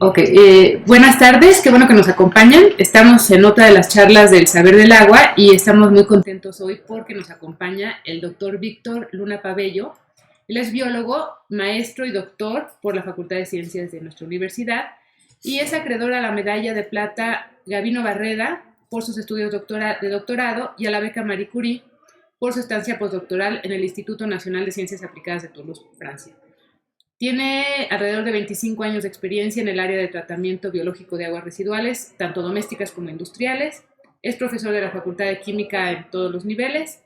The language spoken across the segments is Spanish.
Ok, buenas tardes, qué bueno que nos acompañan. Estamos en otra de las charlas del Saber del Agua y estamos muy contentos hoy porque nos acompaña el doctor Víctor Luna Pabello. Él es biólogo, maestro y doctor por la Facultad de Ciencias de nuestra universidad y es acreedor a la medalla de plata Gabino Barreda por sus estudios de doctorado y a la beca Marie Curie por su estancia postdoctoral en el Instituto Nacional de Ciencias Aplicadas de Toulouse, Francia. Tiene alrededor de 25 años de experiencia en el área de tratamiento biológico de aguas residuales, tanto domésticas como industriales. Es profesor de la Facultad de Química en todos los niveles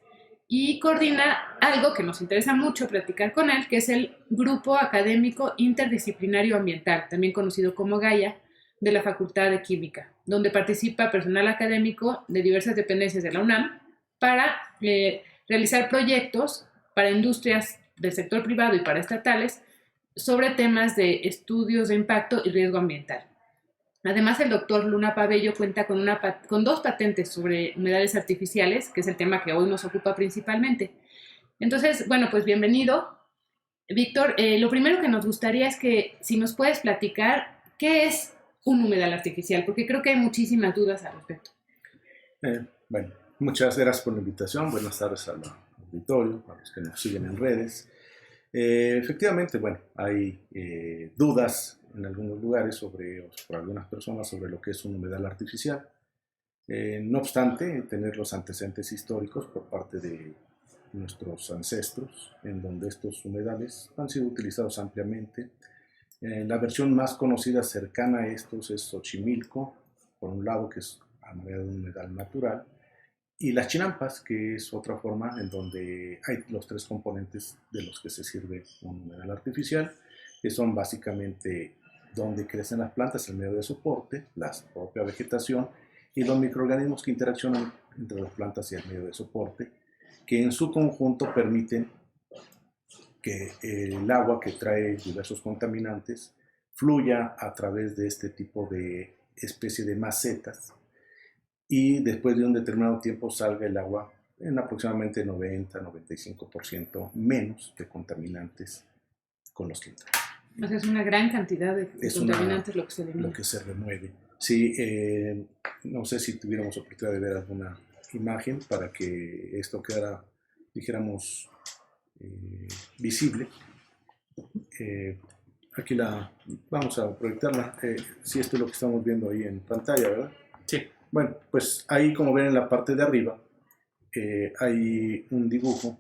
y coordina algo que nos interesa mucho platicar con él, que es el Grupo Académico Interdisciplinario Ambiental, también conocido como GAIA, de la Facultad de Química, donde participa personal académico de diversas dependencias de la UNAM para realizar proyectos para industrias del sector privado y para estatales sobre temas de estudios de impacto y riesgo ambiental. Además, el doctor Luna Pabello cuenta con dos patentes sobre humedales artificiales, que es el tema que hoy nos ocupa principalmente. Entonces, bueno, pues bienvenido. Víctor, lo primero que nos gustaría es que si nos puedes platicar qué es un humedal artificial, porque creo que hay muchísimas dudas al respecto. Bueno, muchas gracias por la invitación. Buenas tardes al auditorio, a los que nos siguen en redes. Efectivamente, bueno, hay dudas en algunos lugares por algunas personas sobre lo que es un humedal artificial. No obstante, tener los antecedentes históricos por parte de nuestros ancestros, en donde estos humedales han sido utilizados ampliamente. La versión más conocida cercana a estos es Xochimilco, por un lado, que es a manera de un humedal natural, y las chinampas, que es otra forma en donde hay los tres componentes de los que se sirve un humedal artificial, que son básicamente donde crecen las plantas, el medio de soporte, la propia vegetación y los microorganismos que interaccionan entre las plantas y el medio de soporte, que en su conjunto permiten que el agua que trae diversos contaminantes fluya a través de este tipo de especie de macetas y después de un determinado tiempo salga el agua en aproximadamente 90-95% menos de contaminantes con los que entra. O sea, es una gran cantidad de contaminantes lo que se remueve. Sí, no sé si tuviéramos oportunidad de ver alguna imagen para que esto quedara, dijéramos, visible. Aquí vamos a proyectarla. Si esto es lo que estamos viendo ahí en pantalla, ¿verdad? Sí. Bueno, pues ahí, como ven en la parte de arriba, hay un dibujo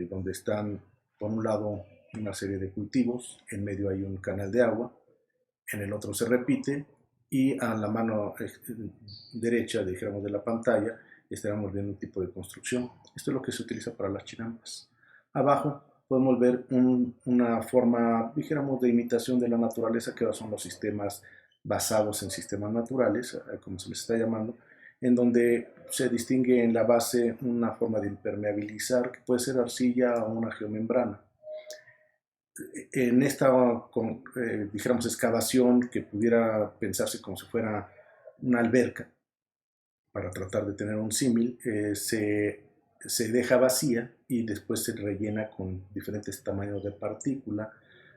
donde están, por un lado, una serie de cultivos, en medio hay un canal de agua, en el otro se repite, y a la mano derecha, dijéramos, de la pantalla, estaremos viendo un tipo de construcción. Esto es lo que se utiliza para las chinampas. Abajo podemos ver una forma, dijéramos, de imitación de la naturaleza, que son los sistemas basados en sistemas naturales, como se les está llamando, en donde se distingue en la base una forma de impermeabilizar, que puede ser arcilla o una geomembrana. En esta, dijéramos, excavación, que pudiera pensarse como si fuera una alberca, para tratar de tener un símil, se deja vacía y después se rellena con diferentes tamaños de partícula,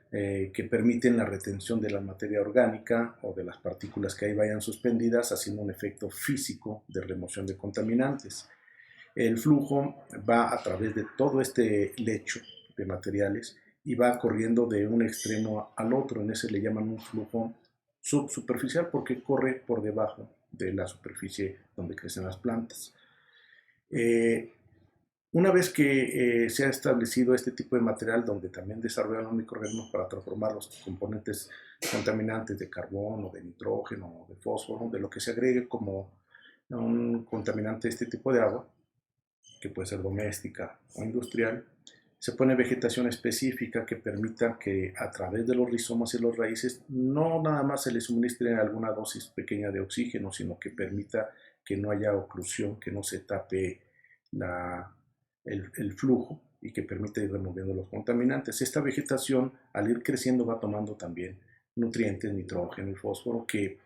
que permiten la retención de la materia orgánica o de las partículas que ahí vayan suspendidas, haciendo un efecto físico de remoción de contaminantes. El flujo va a través de todo este lecho de materiales y va corriendo de un extremo al otro. En ese le llaman un flujo subsuperficial porque corre por debajo de la superficie donde crecen las plantas. Una vez que se ha establecido este tipo de material donde también desarrollan los microorganismos para transformar los componentes contaminantes de carbono, de nitrógeno, de fósforo, de lo que se agregue como un contaminante de este tipo de agua, que puede ser doméstica o industrial, se pone vegetación específica que permita que a través de los rizomas y las raíces no nada más se le suministre alguna dosis pequeña de oxígeno, sino que permita que no haya oclusión, que no se tape el flujo y que permita ir removiendo los contaminantes. Esta vegetación, al ir creciendo, va tomando también nutrientes, nitrógeno y fósforo, que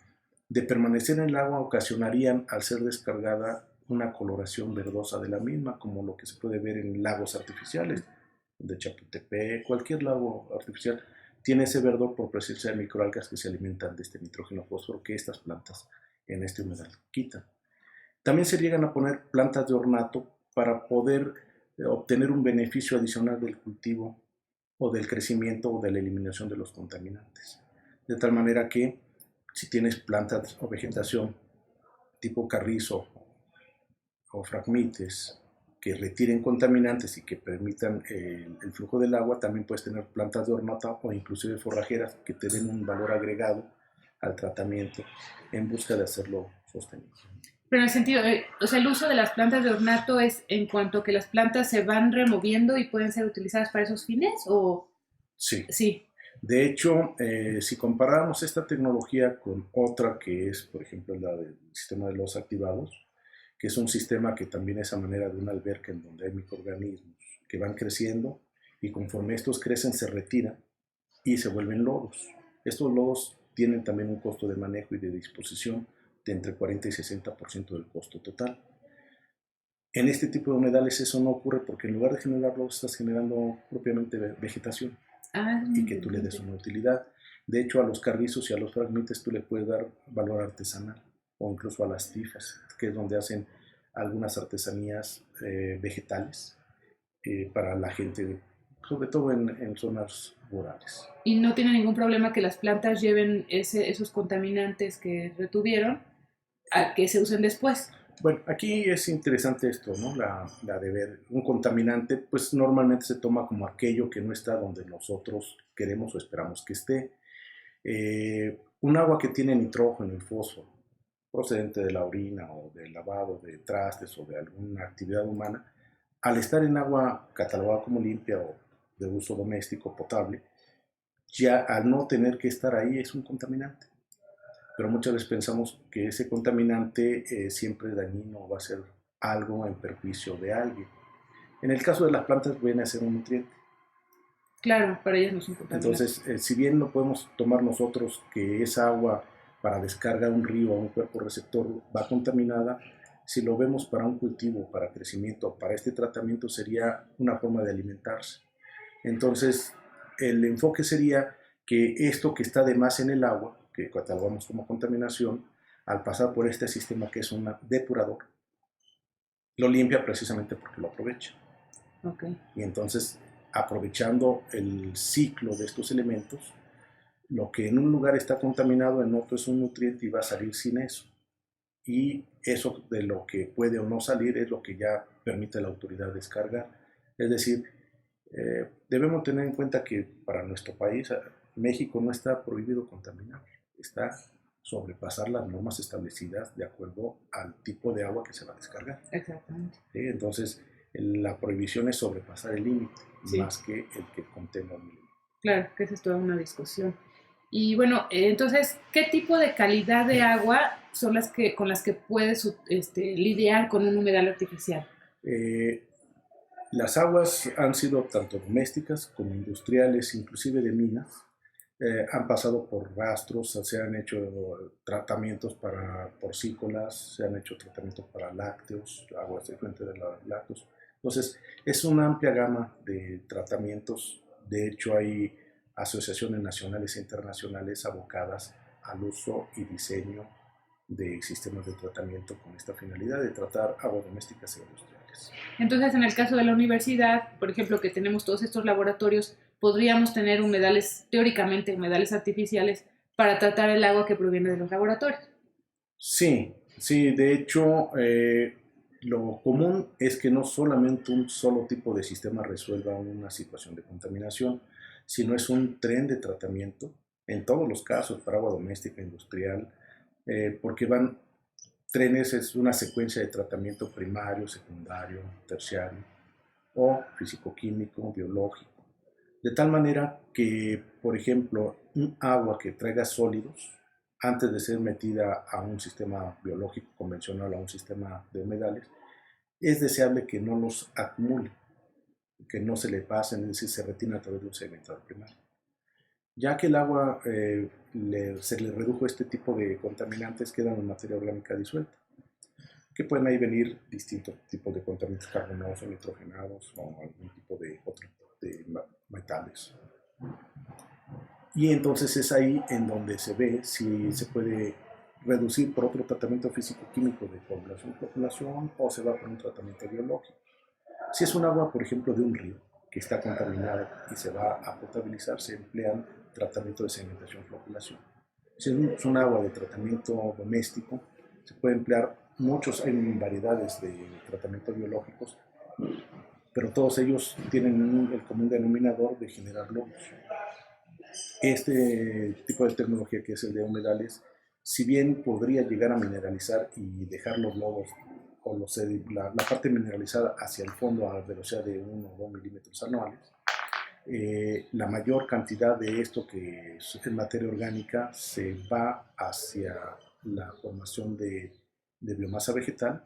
de permanecer en el agua ocasionarían, al ser descargada, una coloración verdosa de la misma, como lo que se puede ver en lagos artificiales, de Chapultepec, cualquier lago artificial tiene ese verdor por presencia de microalgas que se alimentan de este nitrógeno fósforo que estas plantas en este humedal quitan. También se llegan a poner plantas de ornato para poder obtener un beneficio adicional del cultivo o del crecimiento o de la eliminación de los contaminantes. De tal manera que si tienes plantas o vegetación tipo carrizo o fragmites que retiren contaminantes y que permitan el flujo del agua, también puedes tener plantas de ornato o inclusive forrajeras que te den un valor agregado al tratamiento en busca de hacerlo sostenible. Pero en el sentido, o sea, el uso de las plantas de ornato es en cuanto a que las plantas se van removiendo y pueden ser utilizadas para esos fines, ¿o? Sí. Sí. De hecho, si comparamos esta tecnología con otra que es, por ejemplo, la del sistema de los activados, que es un sistema que también es a manera de una alberca en donde hay microorganismos que van creciendo y conforme estos crecen se retiran y se vuelven lodos. Estos lodos tienen también un costo de manejo y de disposición de entre 40 y 60% del costo total. En este tipo de humedales eso no ocurre porque en lugar de generar lodos estás generando propiamente vegetación y que tú le des una utilidad. De hecho, a los carrizos y a los fragmites tú le puedes dar valor artesanal o incluso a las tifas, que es donde hacen algunas artesanías vegetales para la gente, sobre todo en zonas rurales. Y no tiene ningún problema que las plantas lleven esos contaminantes que retuvieron a que se usen después. Bueno, aquí es interesante esto, ¿no? La de ver un contaminante, pues normalmente se toma como aquello que no está donde nosotros queremos o esperamos que esté. Un agua que tiene nitrógeno y fósforo, procedente de la orina o del lavado de trastes o de alguna actividad humana, al estar en agua catalogada como limpia o de uso doméstico potable, ya al no tener que estar ahí es un contaminante. Pero muchas veces pensamos que ese contaminante siempre es dañino o va a ser algo en perjuicio de alguien. En el caso de las plantas viene a ser un nutriente. Claro, para ellas no es un contaminante. Entonces, si bien no podemos tomar nosotros que esa agua para descarga a un río o a un cuerpo receptor va contaminada, si lo vemos para un cultivo, para crecimiento, para este tratamiento sería una forma de alimentarse. Entonces, el enfoque sería que esto que está de más en el agua, que catalogamos como contaminación, al pasar por este sistema que es un depurador, lo limpia precisamente porque lo aprovecha. Okay. Y entonces, aprovechando el ciclo de estos elementos, lo que en un lugar está contaminado, en otro es un nutriente y va a salir sin eso. Y eso de lo que puede o no salir es lo que ya permite la autoridad descargar. Es decir, debemos tener en cuenta que para nuestro país, México, no está prohibido contaminar, está sobrepasar las normas establecidas de acuerdo al tipo de agua que se va a descargar. Exactamente. Entonces, la prohibición es sobrepasar el límite, sí, más que el que contenga un límite. Claro, que esa es toda una discusión. Y bueno, entonces, ¿qué tipo de calidad de agua son las que con las que puedes lidiar con un humedal artificial? Las aguas han sido tanto domésticas como industriales, inclusive de minas. Han pasado por rastros, se han hecho tratamientos para porcícolas, se han hecho tratamientos para lácteos, aguas de fuente de los lácteos. Entonces, es una amplia gama de tratamientos. De hecho, hay asociaciones nacionales e internacionales abocadas al uso y diseño de sistemas de tratamiento con esta finalidad de tratar aguas domésticas e industriales. Entonces, en el caso de la universidad, por ejemplo, que tenemos todos estos laboratorios, podríamos tener humedales, teóricamente humedales artificiales, para tratar el agua que proviene de los laboratorios. Sí, sí, de hecho, Lo común es que no solamente un solo tipo de sistema resuelva una situación de contaminación, sino es un tren de tratamiento, en todos los casos, para agua doméstica, industrial, porque van trenes, es una secuencia de tratamiento primario, secundario, terciario, o físico-químico, biológico. De tal manera que, por ejemplo, un agua que traiga sólidos, antes de ser metida a un sistema biológico convencional, a un sistema de humedales, es deseable que no los acumule, que no se le pasen, es decir, se retiene a través de un sedimentador primario. Ya que el agua se le redujo este tipo de contaminantes, quedan en materia orgánica disuelta, que pueden ahí venir distintos tipos de contaminantes carbonosos, nitrogenados o algún tipo de otro de metales. Y entonces es ahí en donde se ve si se puede reducir por otro tratamiento físico-químico de formulación o se va por un tratamiento biológico. Si es un agua, por ejemplo, de un río que está contaminado y se va a potabilizar, se emplean tratamiento de sedimentación-floculación. Si es un agua de tratamiento doméstico, se puede emplear muchos, hay variedades de tratamientos biológicos, pero todos ellos tienen el común denominador de generar lodos. Este tipo de tecnología, que es el de humedales, si bien podría llegar a mineralizar y dejar los lodos o la parte mineralizada hacia el fondo a velocidad de 1 o 2 milímetros anuales, la mayor cantidad de esto que es en materia orgánica se va hacia la formación de biomasa vegetal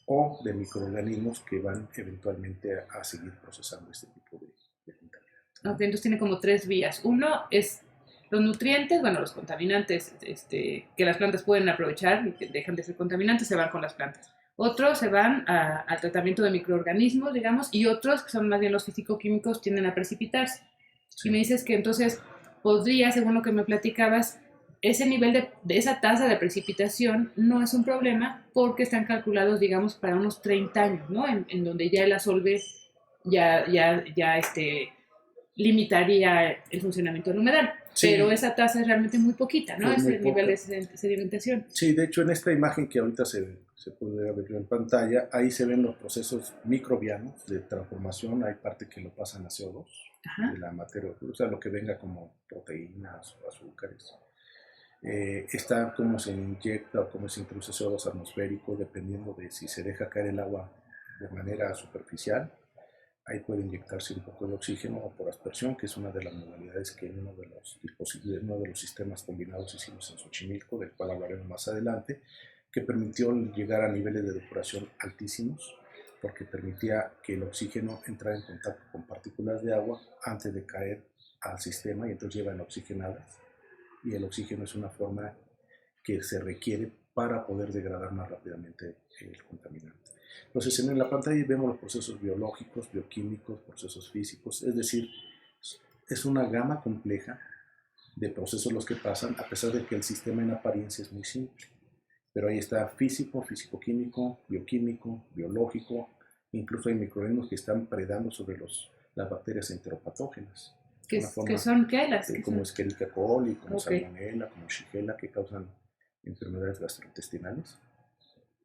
o de microorganismos que van eventualmente a seguir procesando este tipo de contaminantes. Ok, entonces tiene como tres vías. Uno es los nutrientes, bueno, los contaminantes que las plantas pueden aprovechar y que dejan de ser contaminantes, se van con las plantas. Otros se van al tratamiento de microorganismos, digamos, y otros, que son más bien los físico-químicos, tienden a precipitarse. Sí. Y me dices que entonces podría, según lo que me platicabas, ese nivel de esa tasa de precipitación no es un problema porque están calculados, digamos, para unos 30 años, ¿no? En donde ya el asolve ya limitaría el funcionamiento del humedal. Sí. Pero esa tasa es realmente muy poquita, ¿no? Es el nivel de sedimentación. Sí, de hecho en esta imagen que ahorita se puede ver en pantalla, ahí se ven los procesos microbianos de transformación. Hay parte que lo pasan a CO2, ajá, de la materia, o sea, lo que venga como proteínas o azúcares. Está cómo se inyecta o cómo se introduce CO2 atmosférico, dependiendo de si se deja caer el agua de manera superficial. Ahí puede inyectarse un poco de oxígeno o por aspersión, que es una de las modalidades que en uno de los sistemas combinados hicimos en Xochimilco, del cual hablaremos más adelante, que permitió llegar a niveles de depuración altísimos, porque permitía que el oxígeno entrara en contacto con partículas de agua antes de caer al sistema y entonces llevan oxigenadas. Y el oxígeno es una forma que se requiere para poder degradar más rápidamente el contaminante. Entonces en la pantalla vemos los procesos biológicos, bioquímicos, procesos físicos, es decir, es una gama compleja de procesos los que pasan, a pesar de que el sistema en apariencia es muy simple. Pero ahí está físico, físico-químico, bioquímico, biológico, incluso hay microorganismos que están predando sobre las bacterias enteropatógenas. ¿Qué son qué? Como Escherichia coli, como Salmonella, como Shigella, que causan enfermedades gastrointestinales.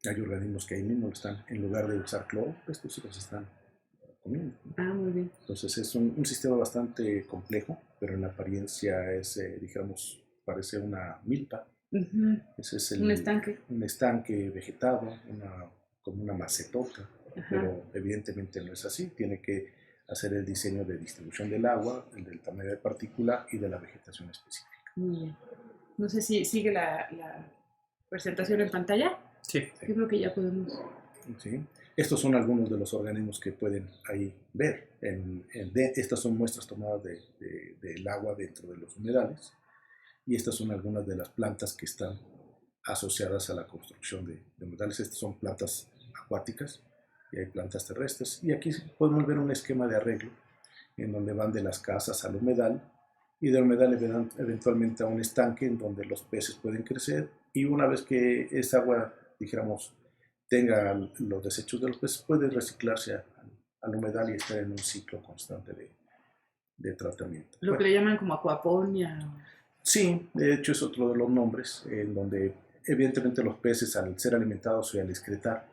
Hay organismos que ahí mismo están, en lugar de usar cloro, estos sí los están comiendo. Ah, muy bien. Entonces es un sistema bastante complejo, pero en la apariencia es, dijéramos, parece una milpa. Uh-huh. Ese es un estanque. Un estanque vegetado, como una macetota, uh-huh, pero evidentemente no es así. Tiene que hacer el diseño de distribución del agua, el del tamaño de partícula y de la vegetación específica. Muy bien. No sé si sigue la presentación en pantalla. Sí. Yo creo que ya podemos. Sí. Estos son algunos de los organismos que pueden ahí ver. Estas son muestras tomadas del agua dentro de los humedales. Y estas son algunas de las plantas que están asociadas a la construcción de humedales. Estas son plantas acuáticas y hay plantas terrestres. Y aquí podemos ver un esquema de arreglo en donde van de las casas al humedal y del humedal eventualmente a un estanque en donde los peces pueden crecer. Y una vez que esa agua, dijéramos, tenga los desechos de los peces, puede reciclarse al humedal y estar en un ciclo constante de tratamiento. Lo que le llaman como acuaponia. Sí, de hecho es otro de los nombres, en donde evidentemente los peces, al ser alimentados y al excretar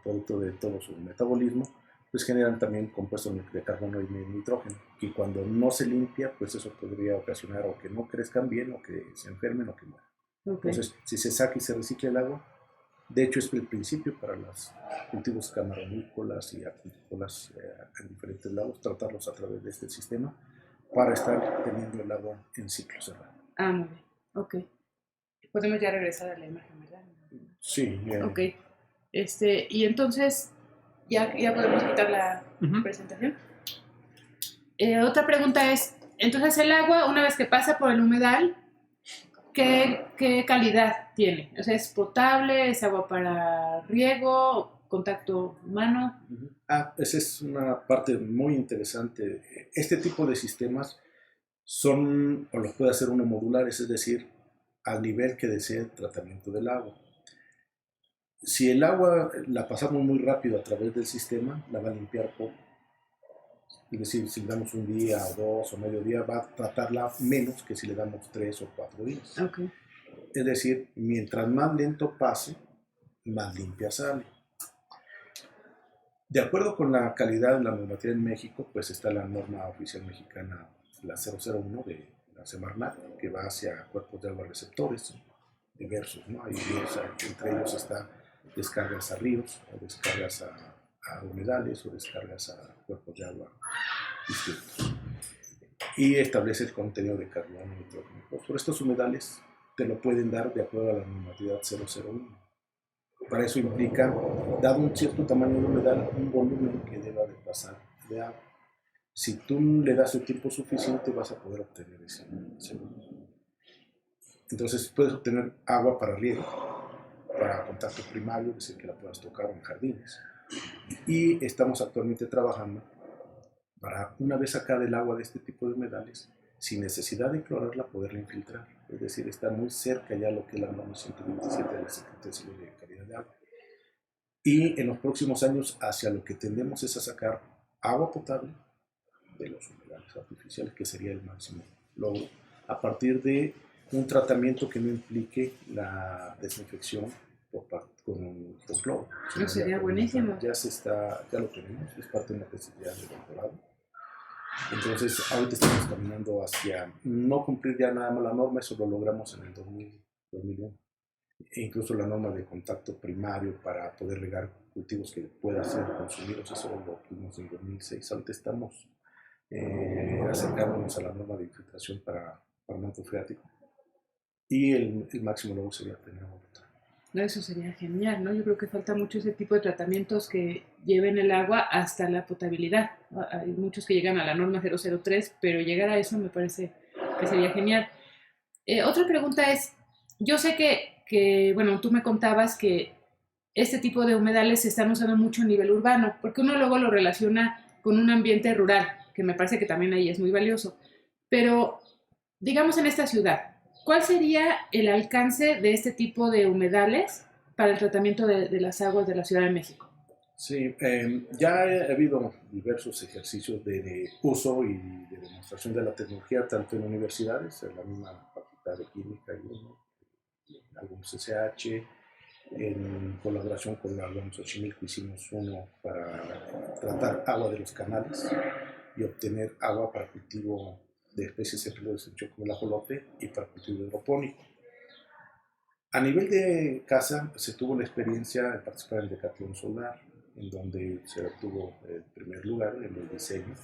producto de todo su metabolismo, pues generan también compuestos de carbono y nitrógeno, y cuando no se limpia, pues eso podría ocasionar o que no crezcan bien, o que se enfermen, o que mueran. Okay. Entonces, si se saca y se recicla el agua, de hecho es el principio para los cultivos camaronícolas y acuícolas en diferentes lados, tratarlos a través de este sistema para estar teniendo el agua en ciclo cerrado. Ah, muy bien. Ok. Podemos ya regresar a la imagen, ¿verdad? Sí. Ok. Y entonces, ya podemos quitar la presentación. Otra pregunta es, entonces el agua, una vez que pasa por el humedal, ¿qué calidad tiene? O sea, ¿es potable? ¿Es agua para riego? ¿Contacto humano? Esa es una parte muy interesante. Este tipo de sistemas son, o los puede hacer uno modulares, es decir, al nivel que desee el tratamiento del agua. Si el agua la pasamos muy rápido a través del sistema, la va a limpiar poco. Es decir, si le damos un día o dos o medio día, va a tratarla menos que si le damos 3 o 4 días. Okay. Es decir, mientras más lento pase, más limpia sale. De acuerdo con la calidad de la normativa en México, pues está la norma oficial mexicana, la 001 de la Semarnat, que va hacia cuerpos de agua receptores diversos, ¿no? Entre ellos está descargas a ríos, o descargas a humedales, o descargas a cuerpos de agua distintos. Y establece el contenido de carbono y nitrógeno. Por estos humedales te lo pueden dar de acuerdo a la normatividad 001. Para eso implica, dado un cierto tamaño de humedal, un volumen que deba de pasar de agua. Si tú le das el tiempo suficiente, vas a poder obtener ese volumen. Entonces puedes obtener agua para riego, para contacto primario, es decir, que la puedas tocar en jardines. Y estamos actualmente trabajando para, una vez sacada el agua de este tipo de humedales, sin necesidad de clorarla, poderla infiltrar. Es decir, está muy cerca ya lo que es la norma 127 de la Secretaría de Calidad de Agua. Y en los próximos años, hacia lo que tendemos es a sacar agua potable de los humedales artificiales, que sería el máximo logro, a partir de un tratamiento que no implique la desinfección con cloro. Eso sería buenísimo. Ya lo tenemos, es parte de una tesis ya de doctorado. Entonces, ahorita estamos caminando hacia no cumplir ya nada más la norma, eso lo logramos en el 2001. E incluso la norma de contacto primario para poder regar cultivos que puedan ser consumidos, eso lo tuvimos en 2006. Ahorita estamos acercándonos a la norma de infiltración para manto freático, y el máximo luego sería tener agua potable. Eso sería genial, ¿no? Yo creo que falta mucho ese tipo de tratamientos que lleven el agua hasta la potabilidad. Hay muchos que llegan a la norma 003, pero llegar a eso me parece que sería genial. Otra pregunta es, yo sé que, bueno, tú me contabas que este tipo de humedales se están usando mucho a nivel urbano, porque uno luego lo relaciona con un ambiente rural, que me parece que también ahí es muy valioso. Pero, digamos en esta ciudad, ¿cuál sería el alcance de este tipo de humedales para el tratamiento de las aguas de la Ciudad de México? Sí, ya ha habido diversos ejercicios de uso y de demostración de la tecnología, tanto en universidades, en la misma Facultad de Química y algunos SH, en colaboración con la UAM Xochimilco hicimos uno para tratar agua de los canales y obtener agua para cultivo de especies de desecho como el ajolote y para cultivo hidropónico. A nivel de casa se tuvo la experiencia de participar en el Decatlón Solar, en donde se obtuvo el primer lugar en el diseño,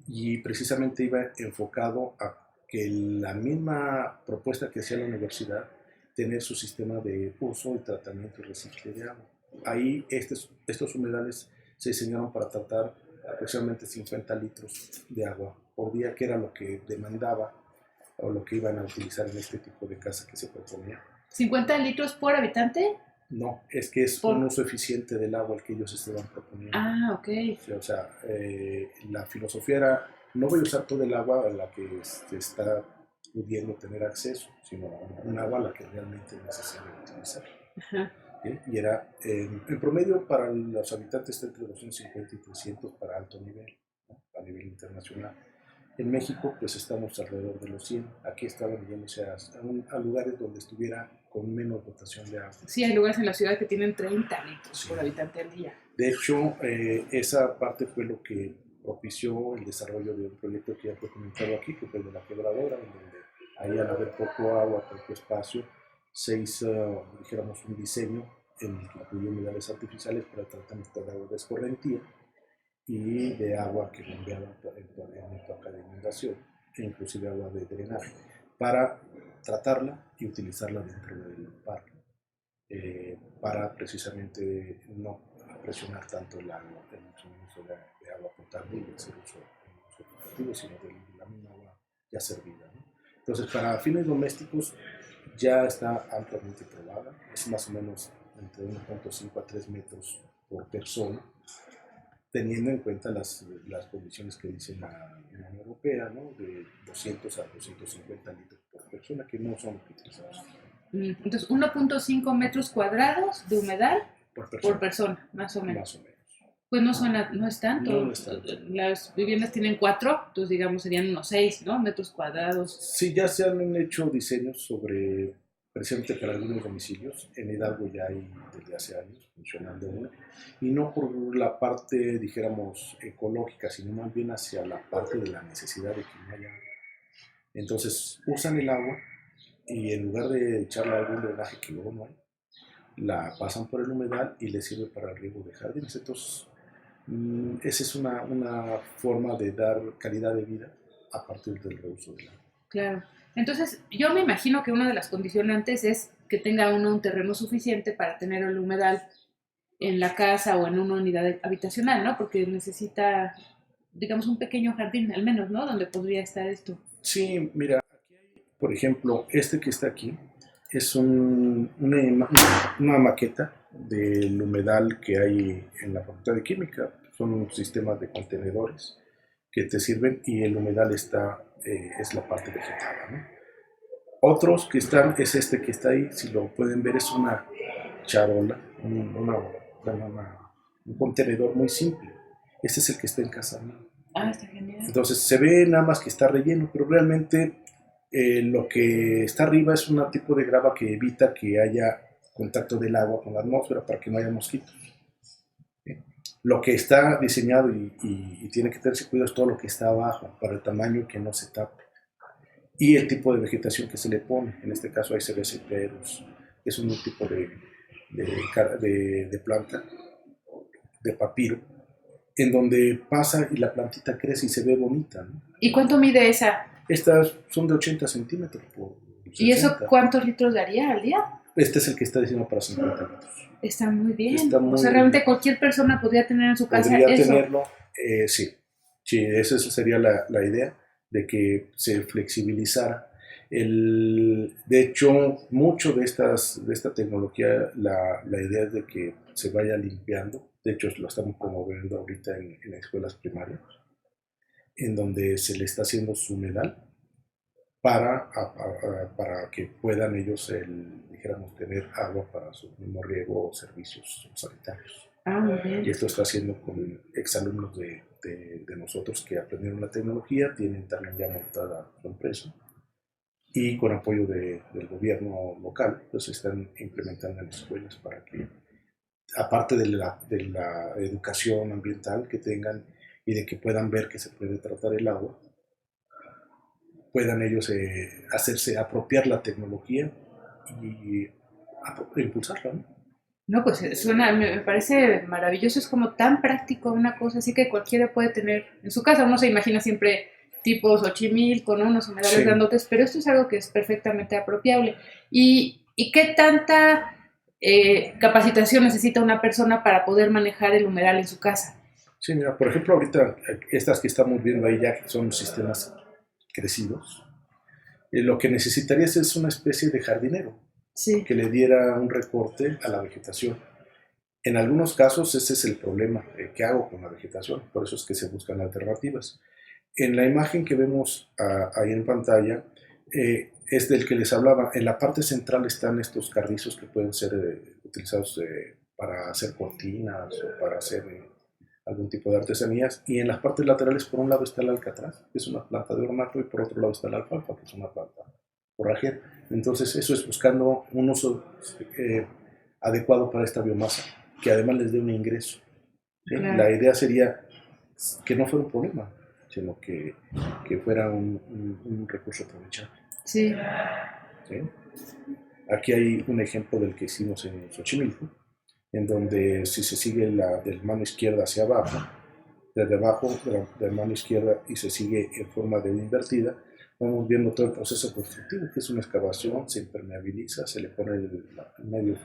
y precisamente iba enfocado a que la misma propuesta que hacía la universidad, tener su sistema de uso y tratamiento y reciclaje de agua. Ahí estos humedales se diseñaron para tratar aproximadamente 50 litros de agua por día, que era lo que demandaba o lo que iban a utilizar en este tipo de casa que se proponía. ¿50 litros por habitante? No, es que es un uso eficiente del agua el que ellos estaban proponiendo. Ah, ok. Sí, o sea, la filosofía era, no voy a usar todo el agua a la que se está pudiendo tener acceso, sino un agua a la que realmente es necesario utilizar. Ajá. ¿Sí? Y era, en promedio para los habitantes está entre 250 y 300 para alto nivel, ¿no? A nivel internacional. En México, pues estamos alrededor de los 100. Aquí estaban yéndose a lugares donde estuviera con menos dotación de agua. Sí, hay lugares en la ciudad que tienen 30 litros Sí. por habitante al día. De hecho, esa parte fue lo que propició el desarrollo de un proyecto que ya fue comentado aquí, que fue el de la quebradora, en donde ahí al haber poco agua, poco espacio, se hizo, dijéramos, un diseño en el que incluyó humedales artificiales para tratamiento de agua de escorrentía y de agua que bombeaba en época de inundación, e inclusive agua de drenaje, para tratarla y utilizarla dentro del parque, para precisamente no presionar tanto el agua, el uso de agua potable y hacer uso productivo, sino de la misma agua ya servida, ¿no? Entonces, para fines domésticos ya está ampliamente probada, es más o menos entre 1.5 a 3 metros por persona, teniendo en cuenta las condiciones que dice la Unión Europea, ¿no? De 200 a 250 litros por persona, que no son utilizados. Entonces, 1.5 metros cuadrados de humedal por persona, más o menos. Más o menos. Pues no es tanto. No es tanto. Las viviendas tienen 4, entonces digamos serían unos 6, ¿no? Metros cuadrados. Sí, ya se han hecho diseños sobre, precisamente para algunos domicilios. En Hidalgo ya hay desde hace años funcionando uno. Y no por la parte, dijéramos, ecológica, sino más bien hacia la parte de la necesidad de que no haya agua. Entonces usan el agua y en lugar de echarle algún drenaje que luego no hay, la pasan por el humedal y le sirve para el riego de jardines. Entonces, esa es una forma de dar calidad de vida a partir del reuso del agua. Claro. Entonces, yo me imagino que una de las condicionantes es que tenga uno un terreno suficiente para tener el humedal en la casa o en una unidad habitacional, ¿no? Porque necesita, digamos, un pequeño jardín, al menos, ¿no? Donde podría estar esto. Sí, mira, aquí hay, por ejemplo, este que está aquí es una maqueta del humedal que hay en la Facultad de Química. Son sistemas de contenedores que te sirven y el humedal está, es la parte vegetada, ¿no? Otros que están, es este que está ahí, si lo pueden ver, es una charola, un contenedor muy simple. Este es el que está en casa mía. Ah, está genial. Entonces se ve nada más que está relleno, pero realmente lo que está arriba es un tipo de grava que evita que haya contacto del agua con la atmósfera para que no haya mosquitos. Lo que está diseñado y tiene que tenerse cuidado es todo lo que está abajo, para el tamaño que no se tape. Y el tipo de vegetación que se le pone, en este caso hay cereceperos, es un tipo de planta, de papiro, en donde pasa y la plantita crece y se ve bonita, ¿no? ¿Y cuánto mide esa? Estas son de 80 centímetros por 60. ¿Y eso cuántos litros daría al día? Este es el que está diseñado para 50 litros. Está muy bien. Está muy o sea, realmente cualquier persona podría tener en su casa podría eso. tenerlo, sí. Sí, esa sería la idea, de que se flexibilizara. De hecho, mucho de esta tecnología, la idea es de que se vaya limpiando. De hecho, lo estamos promoviendo ahorita en escuelas primarias, en donde se le está haciendo su humedal para que puedan ellos, dijéramos, tener agua para su mismo riego o servicios sanitarios. Ah, muy bien. Y esto está haciendo con exalumnos de nosotros que aprendieron la tecnología, tienen también ya montada su empresa y con apoyo del gobierno local, pues están implementando en las escuelas para que, aparte de la educación ambiental que tengan y de que puedan ver que se puede tratar el agua, puedan ellos apropiar la tecnología y impulsarla, ¿no? No, pues me parece maravilloso, es como tan práctico una cosa así que cualquiera puede tener en su casa. Uno se imagina siempre tipos Xochimilco, con unos humedales grandotes, pero esto es algo que es perfectamente apropiable. ¿Y qué tanta capacitación necesita una persona para poder manejar el humedal en su casa? Sí, mira, por ejemplo, ahorita estas que estamos viendo ahí ya son sistemas crecidos. Lo que necesitarías es una especie de jardinero. Sí. Que le diera un recorte a la vegetación. En algunos casos ese es el problema, ¿qué hago con la vegetación? Por eso es que se buscan alternativas. En la imagen que vemos ahí en pantalla es del que les hablaba. En la parte central están estos carrizos que pueden ser utilizados para hacer cortinas o para hacer algún tipo de artesanías, y en las partes laterales por un lado está el alcatraz, que es una planta de ornato, y por otro lado está la alfalfa, que es una planta forrajera. Entonces eso es buscando un uso adecuado para esta biomasa, que además les dé un ingreso. ¿Sí? Claro. La idea sería que no fuera un problema, sino que fuera un recurso aprovechable. Sí. ¿Sí? Aquí hay un ejemplo del que hicimos en Xochimilco, en donde si se sigue de la mano izquierda hacia abajo, desde abajo de la mano izquierda y se sigue en forma de invertida, vamos viendo todo el proceso constructivo, que es una excavación, se impermeabiliza, se le pone el medio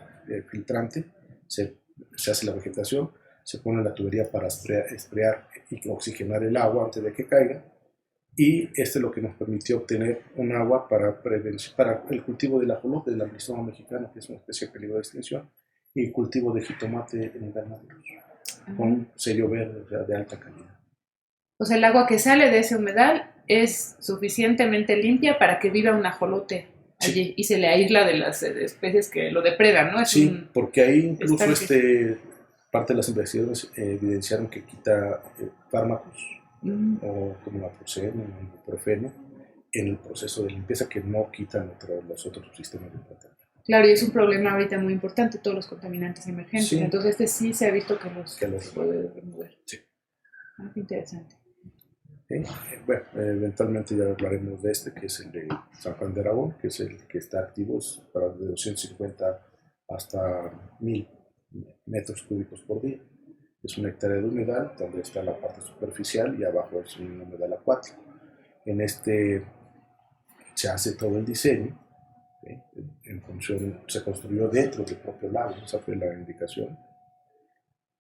filtrante, se hace la vegetación, se pone la tubería para esprear y oxigenar el agua antes de que caiga, y este es lo que nos permitió obtener un agua para el cultivo del ajolote, del rizoma mexicano, que es una especie en peligro de extinción, y cultivo de jitomate en invernaderos, con sello verde, o sea, de alta calidad. O sea, el agua que sale de ese humedal es suficientemente limpia para que viva un ajolote allí, sí, y se le aísla de las especies que lo depredan, ¿no? Sí, porque ahí incluso parte de las investigaciones evidenciaron que quita fármacos, o como la naproxeno, el ibuprofeno, en el proceso de limpieza, que no quitan los otros sistemas de tratamiento. Claro, y es un problema ahorita muy importante, todos los contaminantes emergentes. Sí. Entonces sí se ha visto que los puede remover. Sí. Ah, qué interesante. ¿Sí? Bueno, eventualmente ya hablaremos de que es el de San Juan de Aragón, que es el que está activo, es para de 250 hasta 1000 metros cúbicos por día. Es una hectárea de humedal, donde está la parte superficial y abajo es un humedal acuático. En este se hace todo el diseño, ¿sí? En función, se construyó dentro del propio lago, esa fue la indicación.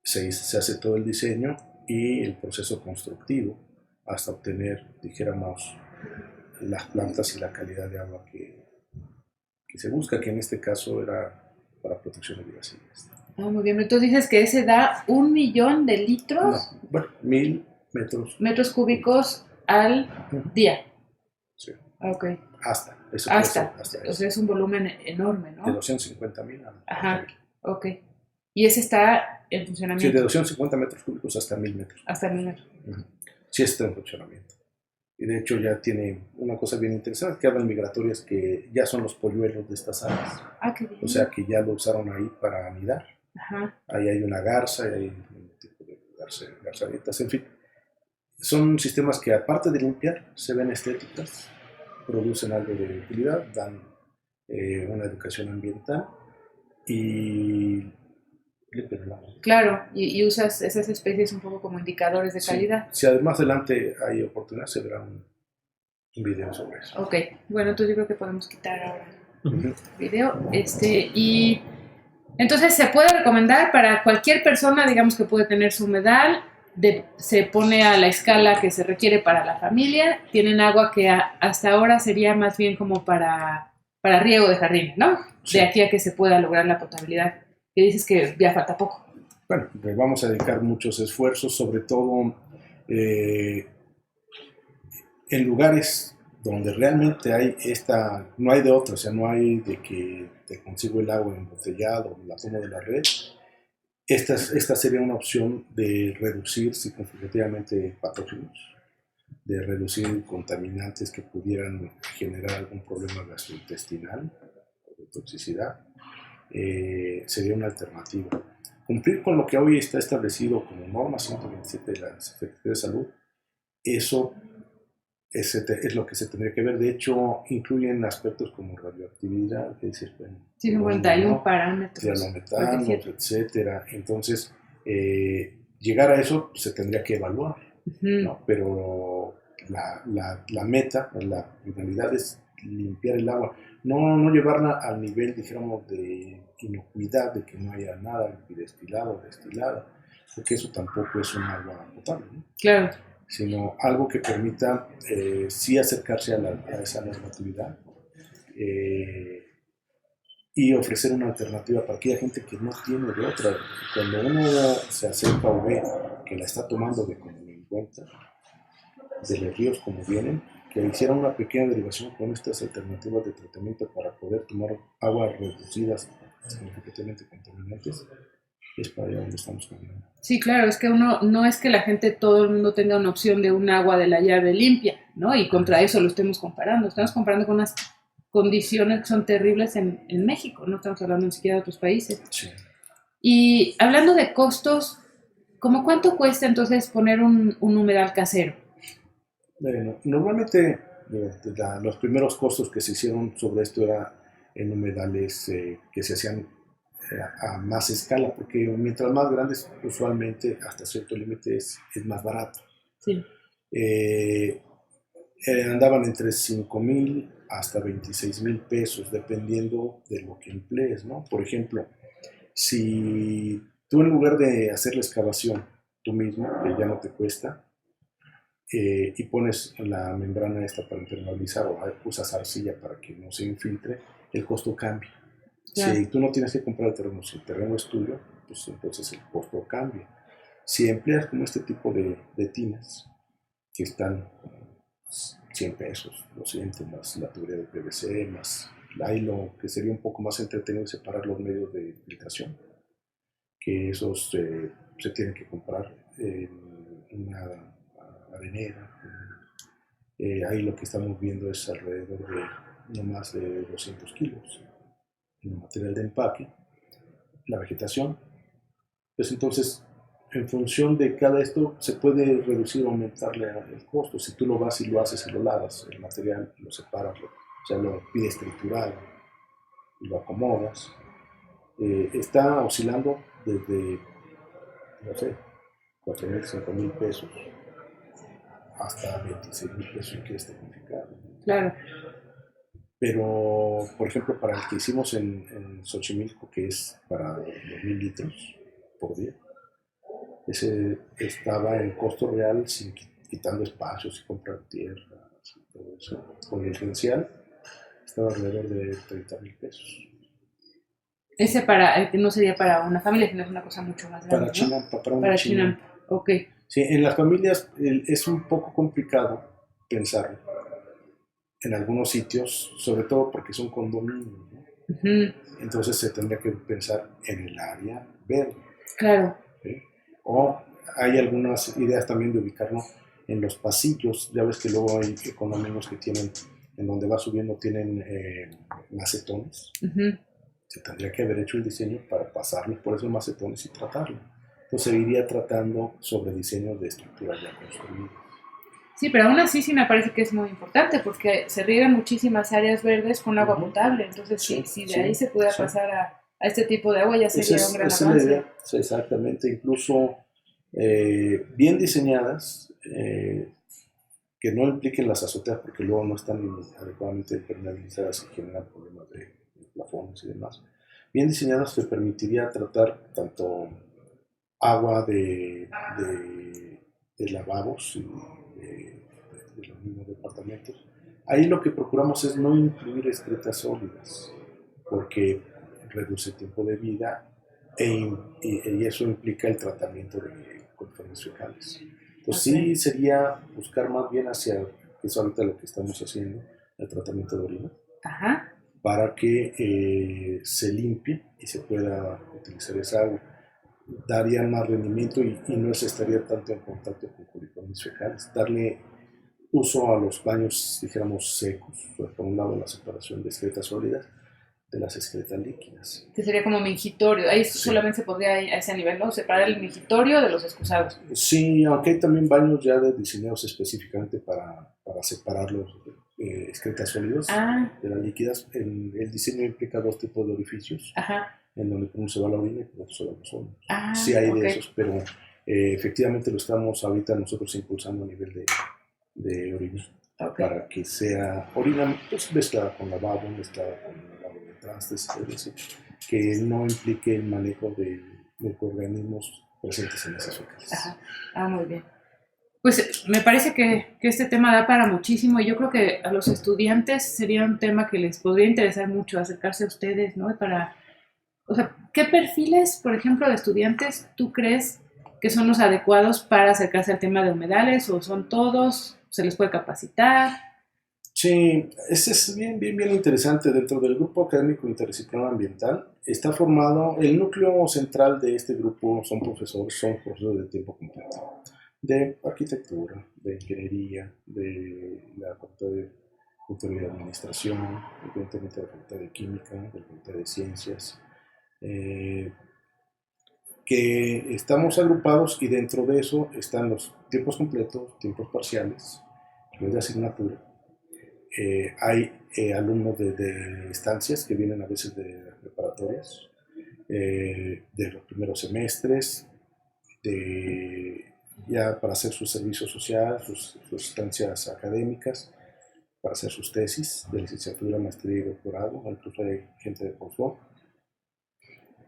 Se hace todo el diseño y el proceso constructivo hasta obtener, dijéramos, las plantas y la calidad de agua que se busca, que en este caso era para protección de vida silvestre. Ah, muy bien. Entonces dices que ese da 1 millón de litros. No, bueno, 1000 metros cúbicos al día. Sí. Ok. Hasta. O sea, es un volumen enorme, ¿no? De 250,000 a 1,000. Ajá, ok. Y ese está en funcionamiento. Sí, de 250 metros cúbicos hasta 1000 metros. Hasta 1000 metros. Sí está en funcionamiento. Y de hecho ya tiene una cosa bien interesante, que hablan migratorias, que ya son los polluelos de estas aves. Ah, qué bien. O sea que ya lo usaron ahí para anidar. Ajá. Ahí hay una garza, y hay un tipo de garzaditas, en fin. Son sistemas que, aparte de limpiar, se ven estéticas, producen algo de utilidad, dan una educación ambiental y limpian el agua. Claro, y usas esas especies un poco como indicadores de calidad. Si además adelante hay oportunidad, se verá un video sobre eso. Ok, bueno, entonces yo creo que podemos quitar ahora el video. Y entonces se puede recomendar para cualquier persona, digamos, que puede tener su humedal, se pone a la escala que se requiere para la familia, tienen agua que hasta ahora sería más bien como para riego de jardín, ¿no? Sí. De aquí a que se pueda lograr la potabilidad, que dices que ya falta poco. Bueno, pues vamos a dedicar muchos esfuerzos, sobre todo en lugares donde realmente hay no hay de otra, o sea, no hay de que te consigo el agua embotellado, la tomo de la red. Esta sería una opción de reducir significativamente patógenos, de reducir contaminantes que pudieran generar algún problema gastrointestinal o de toxicidad. Sería una alternativa. Cumplir con lo que hoy está establecido como norma 127 de la Secretaría de Salud, eso es lo que se tendría que ver. De hecho, incluyen aspectos como radioactividad, que es decir, 51 parámetros, cianometanos, etcétera. Entonces, llegar a eso se tendría que evaluar, ¿no? Pero la meta, la finalidad es limpiar el agua, no llevarla al nivel, dijéramos, de inocuidad, de que no haya nada destilado, porque eso tampoco es un agua potable, ¿no? Claro. Sino algo que permita sí acercarse a esa normatividad y ofrecer una alternativa para aquella gente que no tiene de otra. Cuando uno se acerca o ve que la está tomando en cuenta, de los ríos como vienen, que hicieran una pequeña derivación con estas alternativas de tratamiento para poder tomar aguas reducidas, significativamente contaminantes, es para allá donde estamos caminando. Sí, claro, es que no es que la gente, todo el mundo tenga una opción de un agua de la llave limpia, ¿no? Y contra eso lo estamos comparando con unas condiciones que son terribles en México, no estamos hablando ni siquiera de otros países. Sí. Y hablando de costos, ¿cómo cuánto cuesta entonces poner un humedal casero? Bueno, normalmente los primeros costos que se hicieron sobre esto era en humedales que se hacían a más escala, porque mientras más grandes, usualmente hasta cierto límite es más barato. Sí. Eh, Andaban entre 5,000 hasta 26,000 pesos, dependiendo de lo que emplees, ¿no? Por ejemplo, si tú en lugar de hacer la excavación tú mismo, que ya no te cuesta, y pones la membrana esta para impermeabilizar o usas arcilla para que no se infiltre, el costo cambia. Claro. Si tú no tienes que comprar el terreno, si el terreno es tuyo, pues entonces el costo cambia. Si empleas como este tipo de tinas, que están 100 pesos, 200 más la tubería de PVC, más ahí lo que sería un poco más entretenido es separar los medios de filtración, que esos se tienen que comprar en una arenera. Ahí lo que estamos viendo es alrededor de no más de 200 kilos en el material de empaque, la vegetación. Pues entonces, en función de cada esto, se puede reducir o aumentarle el costo. Si tú lo vas y lo haces y lo lavas, el material lo separas, o sea, lo pides triturado y lo acomodas, está oscilando desde, no sé, 4,000, 5,000 pesos hasta 26,000 pesos si quieres tecnificado. Claro. Pero, por ejemplo, para el que hicimos en Xochimilco, que es para 2,000 litros por día, ese estaba en costo real sin quitando espacios y comprar tierra y todo eso. Con el gerencial estaba alrededor de 30,000 pesos. Ese para, no sería para una familia, sino es una cosa mucho más grande, Para ¿no? Chinampa, para una Para Chinampa. Chinampa, ok. Sí, en las familias es un poco complicado pensarlo en algunos sitios, sobre todo porque son condominios, ¿no? Uh-huh. Entonces se tendría que pensar en el área verde. Claro. ¿Sí? O hay algunas ideas también de ubicarlo en los pasillos. Ya ves que luego hay condominios que tienen, en donde va subiendo, tienen macetones. Uh-huh. Se tendría que haber hecho el diseño para pasarlos por esos macetones y tratarlo. Entonces se iría tratando sobre diseños de estructuras ya construidas. Sí, pero aún así sí me parece que es muy importante porque se riegan muchísimas áreas verdes con agua potable. Entonces, si de ahí se pudiera pasar a este tipo de agua, ya sería un gran avance. Es la idea, sí, exactamente. Incluso bien diseñadas, que no impliquen las azoteas porque luego no están adecuadamente impermeabilizadas y generan problemas de plafones y demás. Bien diseñadas te permitiría tratar tanto agua de lavabos y de los mismos departamentos. Ahí lo que procuramos es no incluir excretas sólidas, porque reduce el tiempo de vida y eso implica el tratamiento de coliformes fecales. Entonces sí sería buscar más bien hacia, que es ahorita lo que estamos haciendo, el tratamiento de orina. Ajá. Para que se limpie y se pueda utilizar esa agua. Daría más rendimiento y no se estaría tanto en contacto con coliformes fecales. Darle uso a los baños, dijéramos, secos. Por un lado, la separación de excretas sólidas de las excretas líquidas. Que sería como mingitorio. Ahí solamente se podría a ese nivel, ¿no? Separar el mingitorio de los excusados. Sí, aunque hay también baños ya diseñados específicamente para separar los excretas sólidas de las líquidas. El diseño implica dos tipos de orificios. Ajá. En donde uno se va a la orina y por otro se va a los órganos. Sí hay de esos, pero efectivamente lo estamos ahorita nosotros impulsando a nivel de orina. Para que sea orina pues, mezclada con lavabo, mezclada con lavabo de trastes, es decir, que no implique el manejo de microorganismos presentes en esas fecales. Ajá. Muy bien. Pues me parece que este tema da para muchísimo y yo creo que a los estudiantes sería un tema que les podría interesar mucho acercarse a ustedes, ¿no? O sea, ¿qué perfiles, por ejemplo, de estudiantes tú crees que son los adecuados para acercarse al tema de humedales? ¿O son todos? ¿Se les puede capacitar? Sí, ese es bien interesante. Dentro del grupo académico interdisciplinar ambiental está formado, el núcleo central de este grupo son profesores de tiempo completo, de arquitectura, de ingeniería, de la facultad Cultura y Administración, evidentemente de la Facultad de Química, de la Facultad de Ciencias, que estamos agrupados y dentro de eso están los tiempos completos, tiempos parciales, los de asignatura. Hay alumnos de estancias que vienen a veces de preparatorias, de los primeros semestres, ya para hacer su servicio social, sus estancias académicas, para hacer sus tesis de licenciatura, maestría y doctorado, incluso hay gente de postdoc,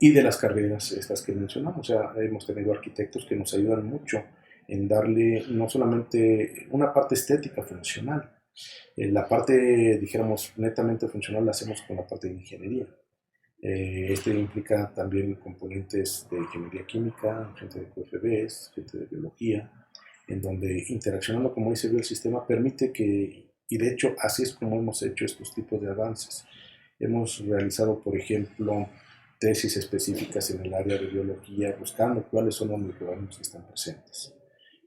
y de las carreras estas que mencionamos. O sea, hemos tenido arquitectos que nos ayudan mucho en darle no solamente una parte estética funcional, la parte, dijéramos, netamente funcional la hacemos con la parte de ingeniería. Este implica también componentes de ingeniería química, gente de QFBs, gente de biología, en donde interaccionando, como dice, el sistema permite que, y de hecho así es como hemos hecho estos tipos de avances. Hemos realizado, por ejemplo, tesis específicas en el área de biología, buscando cuáles son los microorganismos que están presentes.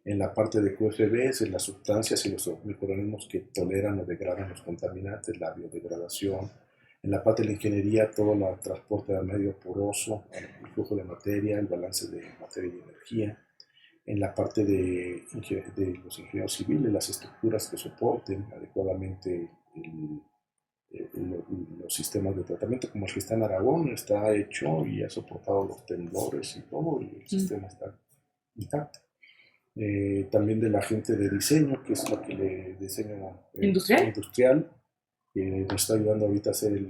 En la parte de QFBs, en las sustancias y los microorganismos que toleran o degradan los contaminantes, la biodegradación. En la parte de la ingeniería, todo el transporte del medio poroso, el flujo de materia, el balance de materia y energía. En la parte de los ingenieros civiles, las estructuras que soporten adecuadamente los sistemas de tratamiento, como el que está en Aragón, está hecho y ha soportado los temblores y todo, y el sistema está intacto. También de la gente de diseño, que es la que le diseño industrial, que nos está ayudando ahorita a hacer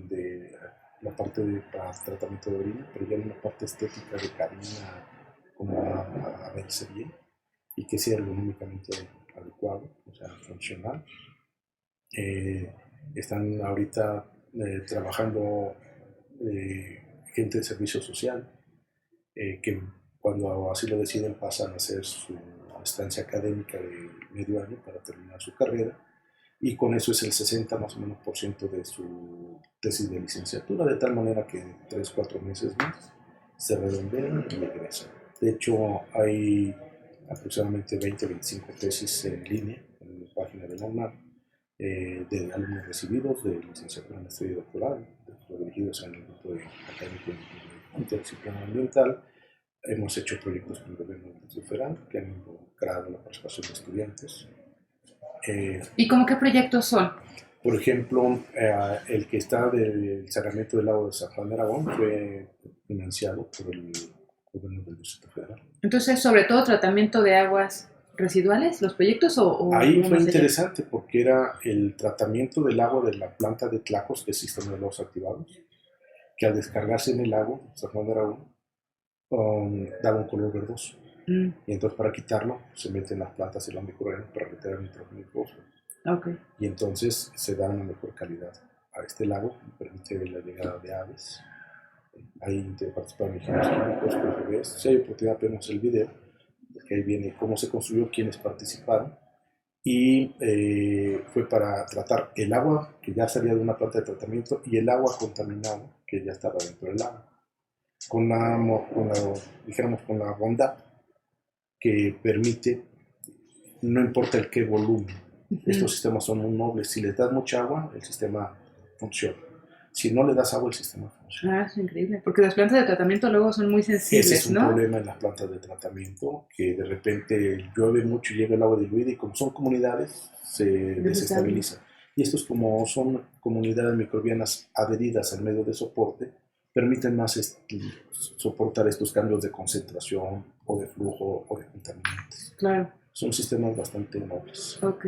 la parte para tratamiento de orina, pero ya en una parte estética de cabina, como a verse bien, y que sea ergonómicamente adecuado, o sea, funcional. Están ahorita trabajando gente de servicio social, que cuando así lo deciden pasan a hacer su estancia académica de medio año para terminar su carrera, y con eso es el 60 más o menos por ciento de su tesis de licenciatura, de tal manera que 3-4 meses más se redondean y regresan. De hecho, hay aproximadamente 20-25 tesis en línea en la página de la UNAM, de alumnos recibidos de licenciatura, maestría y doctorado, dirigidos en el grupo académico interdisciplinar ambiental. Hemos hecho proyectos con el gobierno del Distrito Federal que han involucrado la participación de estudiantes. ¿Y cómo qué proyectos son? Por ejemplo, el que está del saneamiento del lago de San Juan de Aragón fue financiado por el gobierno del Distrito Federal. Entonces, sobre todo tratamiento de aguas residuales, los proyectos ahí fue interesante porque era el tratamiento del agua de la planta de Tlacos, que es sistema de lagos activados, que al descargarse en el lago San Juan de Aragón daba un color verdoso. Y entonces para quitarlo se meten las plantas en los microorganismos para retirar el nitrógeno y fósforo. Okay. Y entonces se da una mejor calidad a este lago, permite la llegada de aves. Ahí participaron ingenieros químicos, PFBs. Si hay oportunidad, vemos el video, porque ahí viene cómo se construyó, quiénes participaron. Y fue para tratar el agua que ya salía de una planta de tratamiento y el agua contaminada que ya estaba dentro del agua. Con la bondad que permite, no importa el qué volumen, estos sistemas son muy nobles. Si le das mucha agua, el sistema funciona. Si no le das agua, el sistema funciona. Es increíble, porque las plantas de tratamiento luego son muy sensibles, ese es un problema en las plantas de tratamiento, que de repente llueve mucho y llega el agua diluida y como son comunidades, se desestabiliza. Y estos, como son comunidades microbianas adheridas al medio de soporte, permiten más soportar estos cambios de concentración o de flujo o de contaminantes. Claro. Son sistemas bastante nobles. Ok.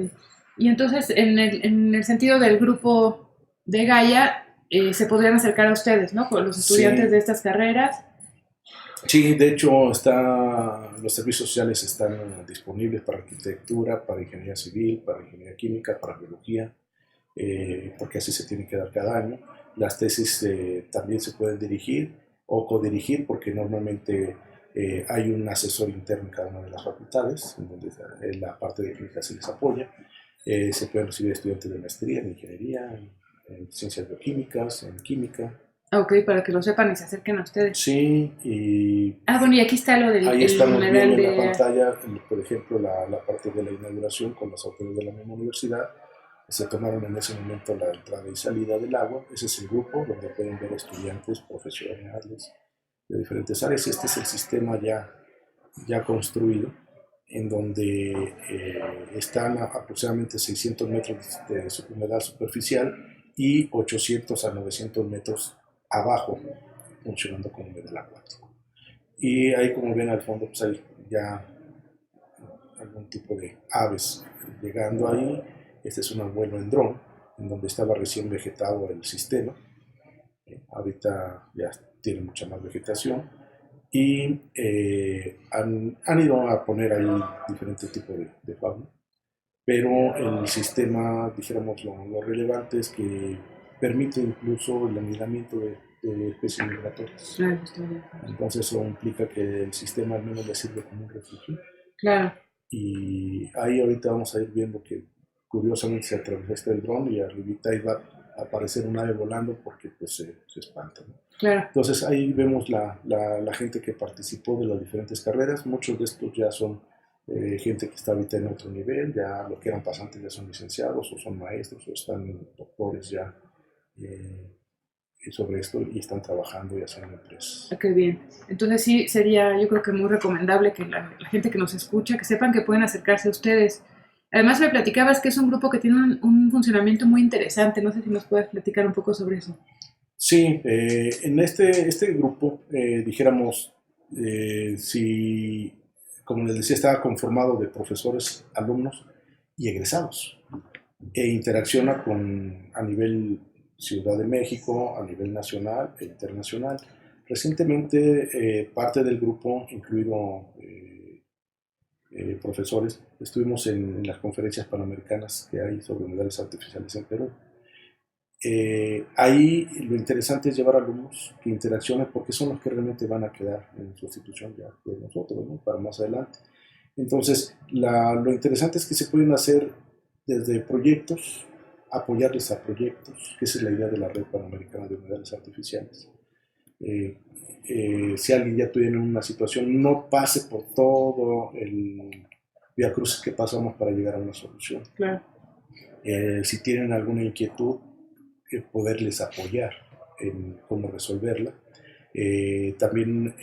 Y entonces, en el sentido del grupo de Gaia, se podrían acercar a ustedes, ¿no? Con los estudiantes de estas carreras. Sí, de hecho, los servicios sociales están disponibles para arquitectura, para ingeniería civil, para ingeniería química, para biología, porque así se tiene que dar cada año. Las tesis también se pueden dirigir o codirigir, porque normalmente hay un asesor interno en cada una de las facultades, en donde la parte de clínica se les apoya. Se pueden recibir estudiantes de maestría en ingeniería, en ciencias bioquímicas, en química. Ok, para que lo sepan y se acerquen a ustedes. Sí, y... bueno, y aquí está lo del... Ahí estamos viendo en la pantalla, por ejemplo, la parte de la inauguración con las autoridades de la misma universidad, se tomaron en ese momento la entrada y salida del agua. Ese es el grupo donde pueden ver estudiantes, profesionales de diferentes áreas. Este es el sistema ya construido, en donde están aproximadamente 600 metros de humedad superficial y 800 a 900 metros abajo, funcionando como humedal acuático. Y ahí, como ven al fondo, pues hay ya algún tipo de aves llegando ahí. Este es un vuelo en dron, en donde estaba recién vegetado el sistema. Ahorita ya tiene mucha más vegetación. Y han ido a poner ahí diferentes tipos de fauna. Pero el sistema, dijéramos, lo relevante es que permite incluso el anidamiento de especies migratorias. Claro, Entonces eso implica que el sistema al menos le sirve como un refugio. claro. Y ahí ahorita vamos a ir viendo que curiosamente se atravesó el dron y arribita iba a aparecer un ave volando porque pues se espanta, ¿no? Claro. Entonces ahí vemos la gente que participó de las diferentes carreras. Muchos de estos ya son gente que está ahorita en otro nivel, ya lo que eran pasantes ya son licenciados o son maestros o están doctores ya sobre esto y están trabajando y haciendo empresas. Qué bien. Entonces sí, sería yo creo que muy recomendable que la gente que nos escucha, que sepan que pueden acercarse a ustedes. Además me platicabas que es un grupo que tiene un funcionamiento muy interesante. No sé si nos puedes platicar un poco sobre eso. Sí, en este grupo, dijéramos, si, como les decía, estaba conformado de profesores, alumnos y egresados, e interacciona a nivel Ciudad de México, a nivel nacional e internacional. Recientemente, parte del grupo, incluido profesores, estuvimos en las conferencias panamericanas que hay sobre humedales artificiales en Perú. Ahí lo interesante es llevar alumnos que interaccionen porque son los que realmente van a quedar en sustitución ya de nosotros, ¿no? Para más adelante. Entonces, lo interesante es que se pueden hacer desde proyectos, apoyarles a proyectos, que esa es la idea de la Red Panamericana de Humedales Artificiales. Si alguien ya tuviera una situación, no pase por todo el viacrucis que pasamos para llegar a una solución. Claro. Si tienen alguna inquietud, poderles apoyar en cómo resolverla. También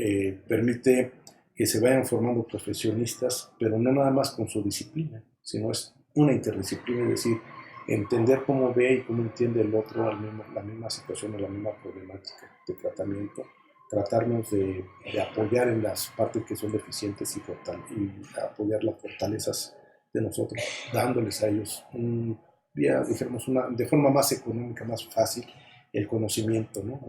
permite que se vayan formando profesionistas, pero no nada más con su disciplina, sino es una interdisciplina, es decir, entender cómo ve y cómo entiende el otro la misma situación o la misma problemática de tratamiento, tratarnos de apoyar en las partes que son deficientes y apoyar las fortalezas de nosotros, dándoles a ellos dijéramos, de forma más económica, más fácil, el conocimiento, ¿no?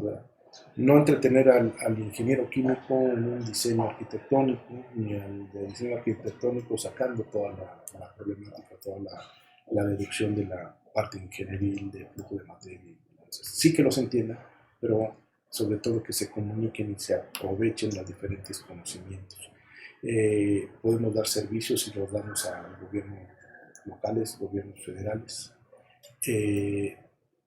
No entretener al ingeniero químico en un diseño arquitectónico, ni al de diseño arquitectónico sacando toda la problemática, toda la deducción de la parte ingenieril, de flujo de materia. Entonces, sí que los entiendan, pero sobre todo que se comuniquen y se aprovechen los diferentes conocimientos. Podemos dar servicios y los damos a gobiernos locales, gobiernos federales.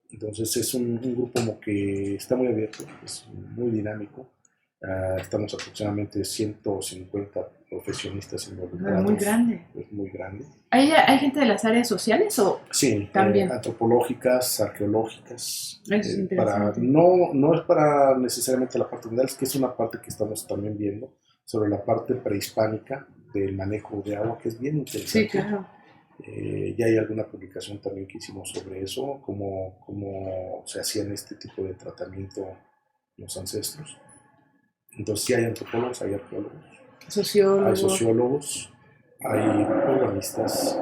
Entonces es un grupo como que está muy abierto, es muy dinámico. Estamos aproximadamente 150 profesionistas involucrados. Muy grande. Es muy grande. ¿Hay gente de las áreas sociales o sí, también? Antropológicas, arqueológicas. Es interesante. No es para necesariamente la parte mundial, es que es una parte que estamos también viendo sobre la parte prehispánica del manejo de agua, que es bien interesante. Sí, claro. Ya hay alguna publicación también que hicimos sobre eso, cómo se hacían este tipo de tratamiento los ancestros. Entonces sí hay antropólogos, hay arqueólogos, hay sociólogos, hay urbanistas,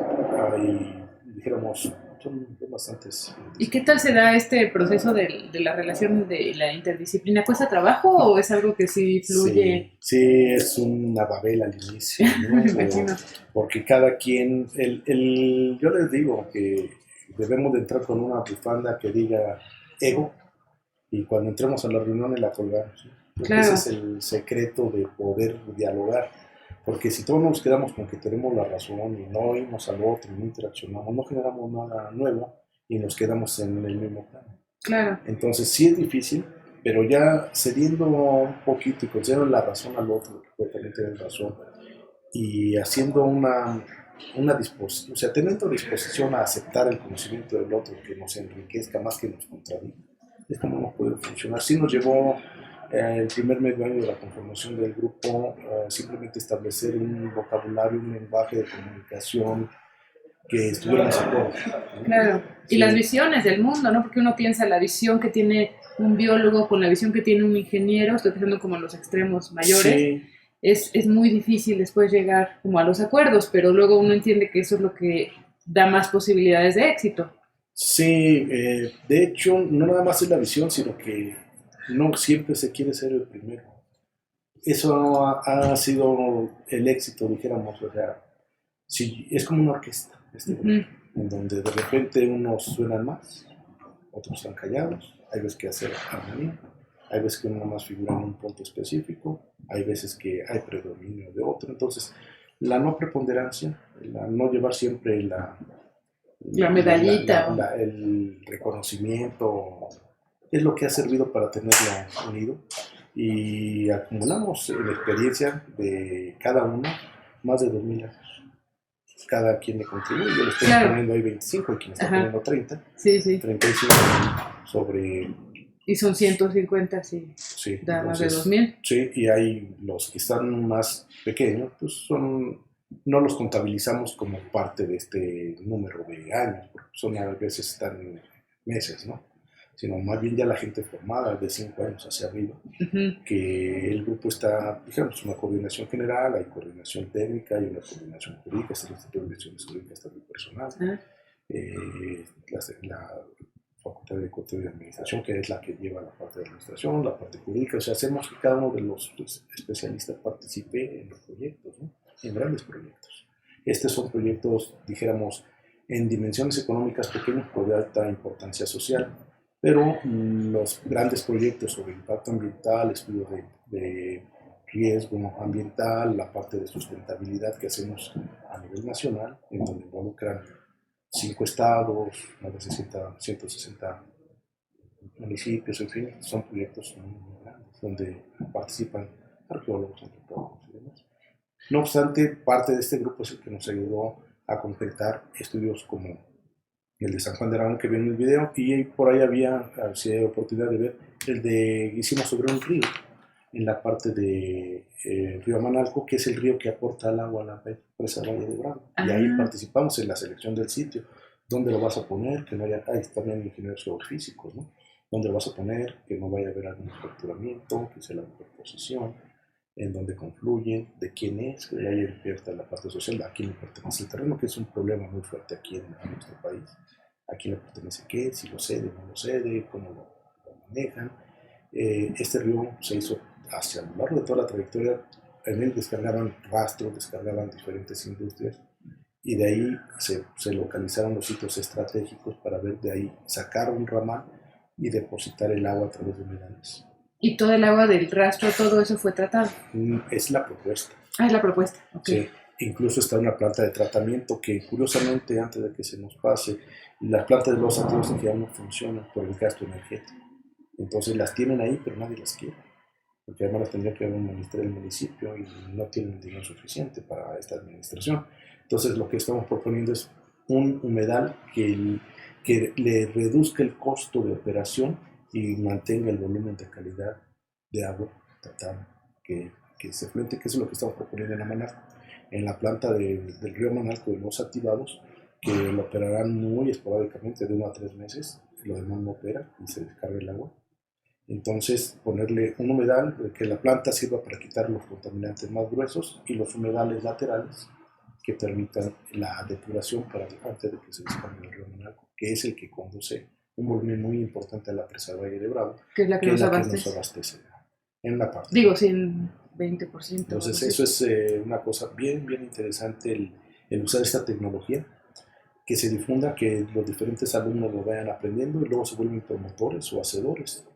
dijéramos, son bastantes. ¿Y qué tal se da este proceso de la relación de la interdisciplina? ¿Cuesta trabajo o es algo que sí fluye? Sí, es una babela al inicio, ¿no? Porque cada quien, yo les digo que debemos de entrar con una bufanda que diga ego y cuando entremos a la reunión la colgamos, ¿no? Porque claro. Ese es el secreto de poder dialogar. Porque si todos nos quedamos con que tenemos la razón y no oímos al otro, no interaccionamos, no generamos nada nuevo y nos quedamos en el mismo plano. Claro. Entonces sí es difícil, pero ya cediendo un poquito y concediendo la razón al otro, que también tiene razón, y haciendo una o sea, teniendo disposición a aceptar el conocimiento del otro que nos enriquezca más que nos contradiga, es como hemos podido funcionar. Sí nos llevó el primer medio año de la conformación del grupo simplemente establecer un vocabulario, un lenguaje de comunicación que estuviéramos de acuerdo, ¿no? Claro, y Sí. las visiones del mundo, ¿no? Porque uno piensa la visión que tiene un biólogo con la visión que tiene un ingeniero, estoy pensando como en los extremos mayores, Sí, es muy difícil después llegar como a los acuerdos, pero luego uno entiende que eso es lo que da más posibilidades de éxito. sí, de hecho, no nada más es la visión, sino que no siempre se quiere ser el primero. Eso ha sido el éxito, dijéramos, o sea, sí, es como una orquesta, este grupo, Ujú. en donde de repente unos suenan más, otros están callados, hay veces que hacer armonía, hay veces que uno más figura en un punto específico, hay veces que hay predominio de otro, entonces la no preponderancia, la no llevar siempre La medallita. el reconocimiento es lo que ha servido para tenerlo unido y acumulamos en la experiencia de cada uno más de 2000 años. Cada quien le contribuye, yo le estoy Claro. poniendo ahí 25 y quien está Ajá. poniendo 30, Sí, sí. 35 sobre, Y son 150, sí. sí, Da más de entonces, 2000. sí, y hay los que están más pequeños, pues no los contabilizamos como parte de este número de años, porque son a veces están meses, ¿no? Sino más bien ya la gente formada de 5 años hacia arriba, Ujú. que el grupo está, digamos, una coordinación general, hay coordinación técnica, hay una coordinación jurídica, está el Instituto de Investigaciones Jurídicas también personal, Ah, la Facultad de Control y Administración, que es la que lleva la parte de administración, la parte jurídica, o sea, hacemos que cada uno de los especialistas participe en los proyectos, ¿no? En grandes proyectos. Estos son proyectos, dijéramos, en dimensiones económicas pequeños, pero de alta importancia social, pero los grandes proyectos sobre impacto ambiental, estudio de riesgo ambiental, la parte de sustentabilidad que hacemos a nivel nacional, en donde involucran 5 estados, más de 160 municipios, en fin, son proyectos muy grandes donde participan arqueólogos, antropólogos y demás. No obstante, parte de este grupo es el que nos ayudó a concretar estudios como el de San Juan de Aragón que viene en el video, y por ahí había, si hay oportunidad de ver, el de hicimos sobre un río, en la parte de Río Manalco, que es el río que aporta el agua a la presa Valle de Bravo. Y ahí participamos en la selección del sitio. ¿Dónde lo vas a poner? Que no haya, hay también ingenieros geofísicos, ¿no? ¿Dónde lo vas a poner? Que no vaya a haber algún capturamiento, que sea la mejor posición, en dónde confluyen, de quién es, que ahí despierta la parte social, a quién le pertenece el terreno, que es un problema muy fuerte aquí en nuestro país. A quién le pertenece qué, si lo cede, no lo cede, cómo lo manejan. Este río se hizo hacia lo largo de toda la trayectoria, en él descargaban rastros, descargaban diferentes industrias, y de ahí se localizaron los sitios estratégicos para ver de ahí, sacar un ramal y depositar el agua a través de humedales. y todo el agua del rastro, todo eso fue tratado. Es la propuesta. Ah, es la propuesta. Okay. Sí, incluso está una planta de tratamiento que curiosamente antes de que se nos pase, las plantas de los activos ya no funcionan por el gasto energético. Entonces las tienen ahí, pero nadie las quiere, porque además las tendría que administrar el municipio y no tienen dinero suficiente para esta administración. Entonces lo que estamos proponiendo es un humedal que le reduzca el costo de operación y mantenga el volumen de calidad de agua tratada que se fluente, que eso es lo que estamos proponiendo en Amanalco, en la planta del río Manalco de los activados, que lo operarán muy esporádicamente, de 1 a 3 meses, lo demás no opera y se descarga el agua. Entonces, ponerle un humedal, que la planta sirva para quitar los contaminantes más gruesos, y los humedales laterales que permitan la depuración para antes de que se descargue el río Manalco, que es el que conduce un volumen muy importante a la presa de Valle de Bravo, que es la que, nos abastece en la parte. Digo, sí, en 20%. Entonces, eso es una cosa bien, bien interesante, el usar esta tecnología, que se difunda, que los diferentes alumnos lo vayan aprendiendo y luego se vuelven promotores o hacedores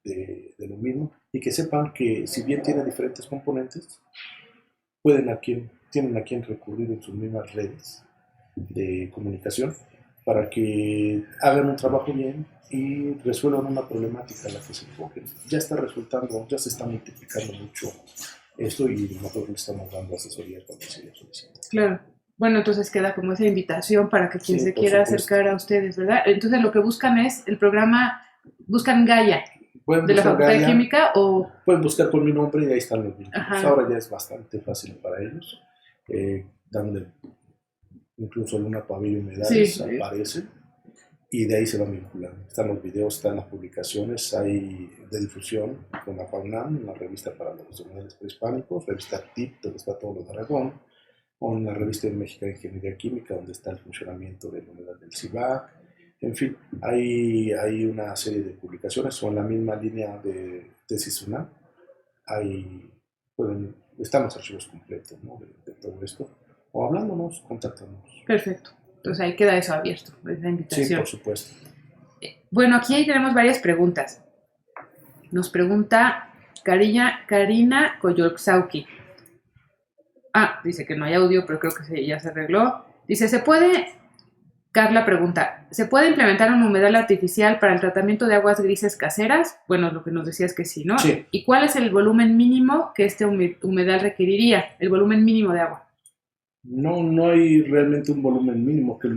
de lo mismo, y que sepan que si bien tiene diferentes componentes, tienen a quien recurrir en sus mismas redes de comunicación para que hagan un trabajo bien y resuelvan una problemática a la que se enfoquen. Ya está resultando, ya se está multiplicando mucho esto, y nosotros le estamos dando asesoría cuando se lo solicita. Claro. Bueno, entonces queda como esa invitación para que quien Sí, se por quiera supuesto. acercar a ustedes, ¿verdad? Entonces lo que buscan es el programa, buscan Gaia Pueden de la buscar Facultad de Gaia, Química o... pueden buscar con mi nombre y ahí están los vínculos. Ajá, Ahora ya es bastante fácil para ellos. Dándole incluso Luna Pavillo sí, Medales, aparece y de ahí se van vinculando. Están los videos, están las publicaciones, hay de difusión con la FAUNAM, una revista para los humedales prehispánicos, revista TIP, donde está todo lo de Aragón, o una revista de México de Ingeniería Química, donde está el funcionamiento del humedal del CIVAC. En fin, hay una serie de publicaciones, o en la misma línea de tesis UNAM, están los archivos completos, ¿no? de todo esto. O hablándonos, contactándonos. perfecto. Entonces ahí queda eso abierto, esa Sí, invitación. por supuesto. Bueno, aquí tenemos varias preguntas. Nos pregunta Karina Koyolksauki. Dice que no hay audio, pero creo que ya se arregló. Dice, Carla pregunta, ¿se puede implementar un humedal artificial para el tratamiento de aguas grises caseras? Bueno, lo que nos decías que sí, ¿no? Sí. ¿Y cuál es el volumen mínimo que este humedal requeriría? El volumen mínimo de agua. No hay realmente un volumen mínimo, que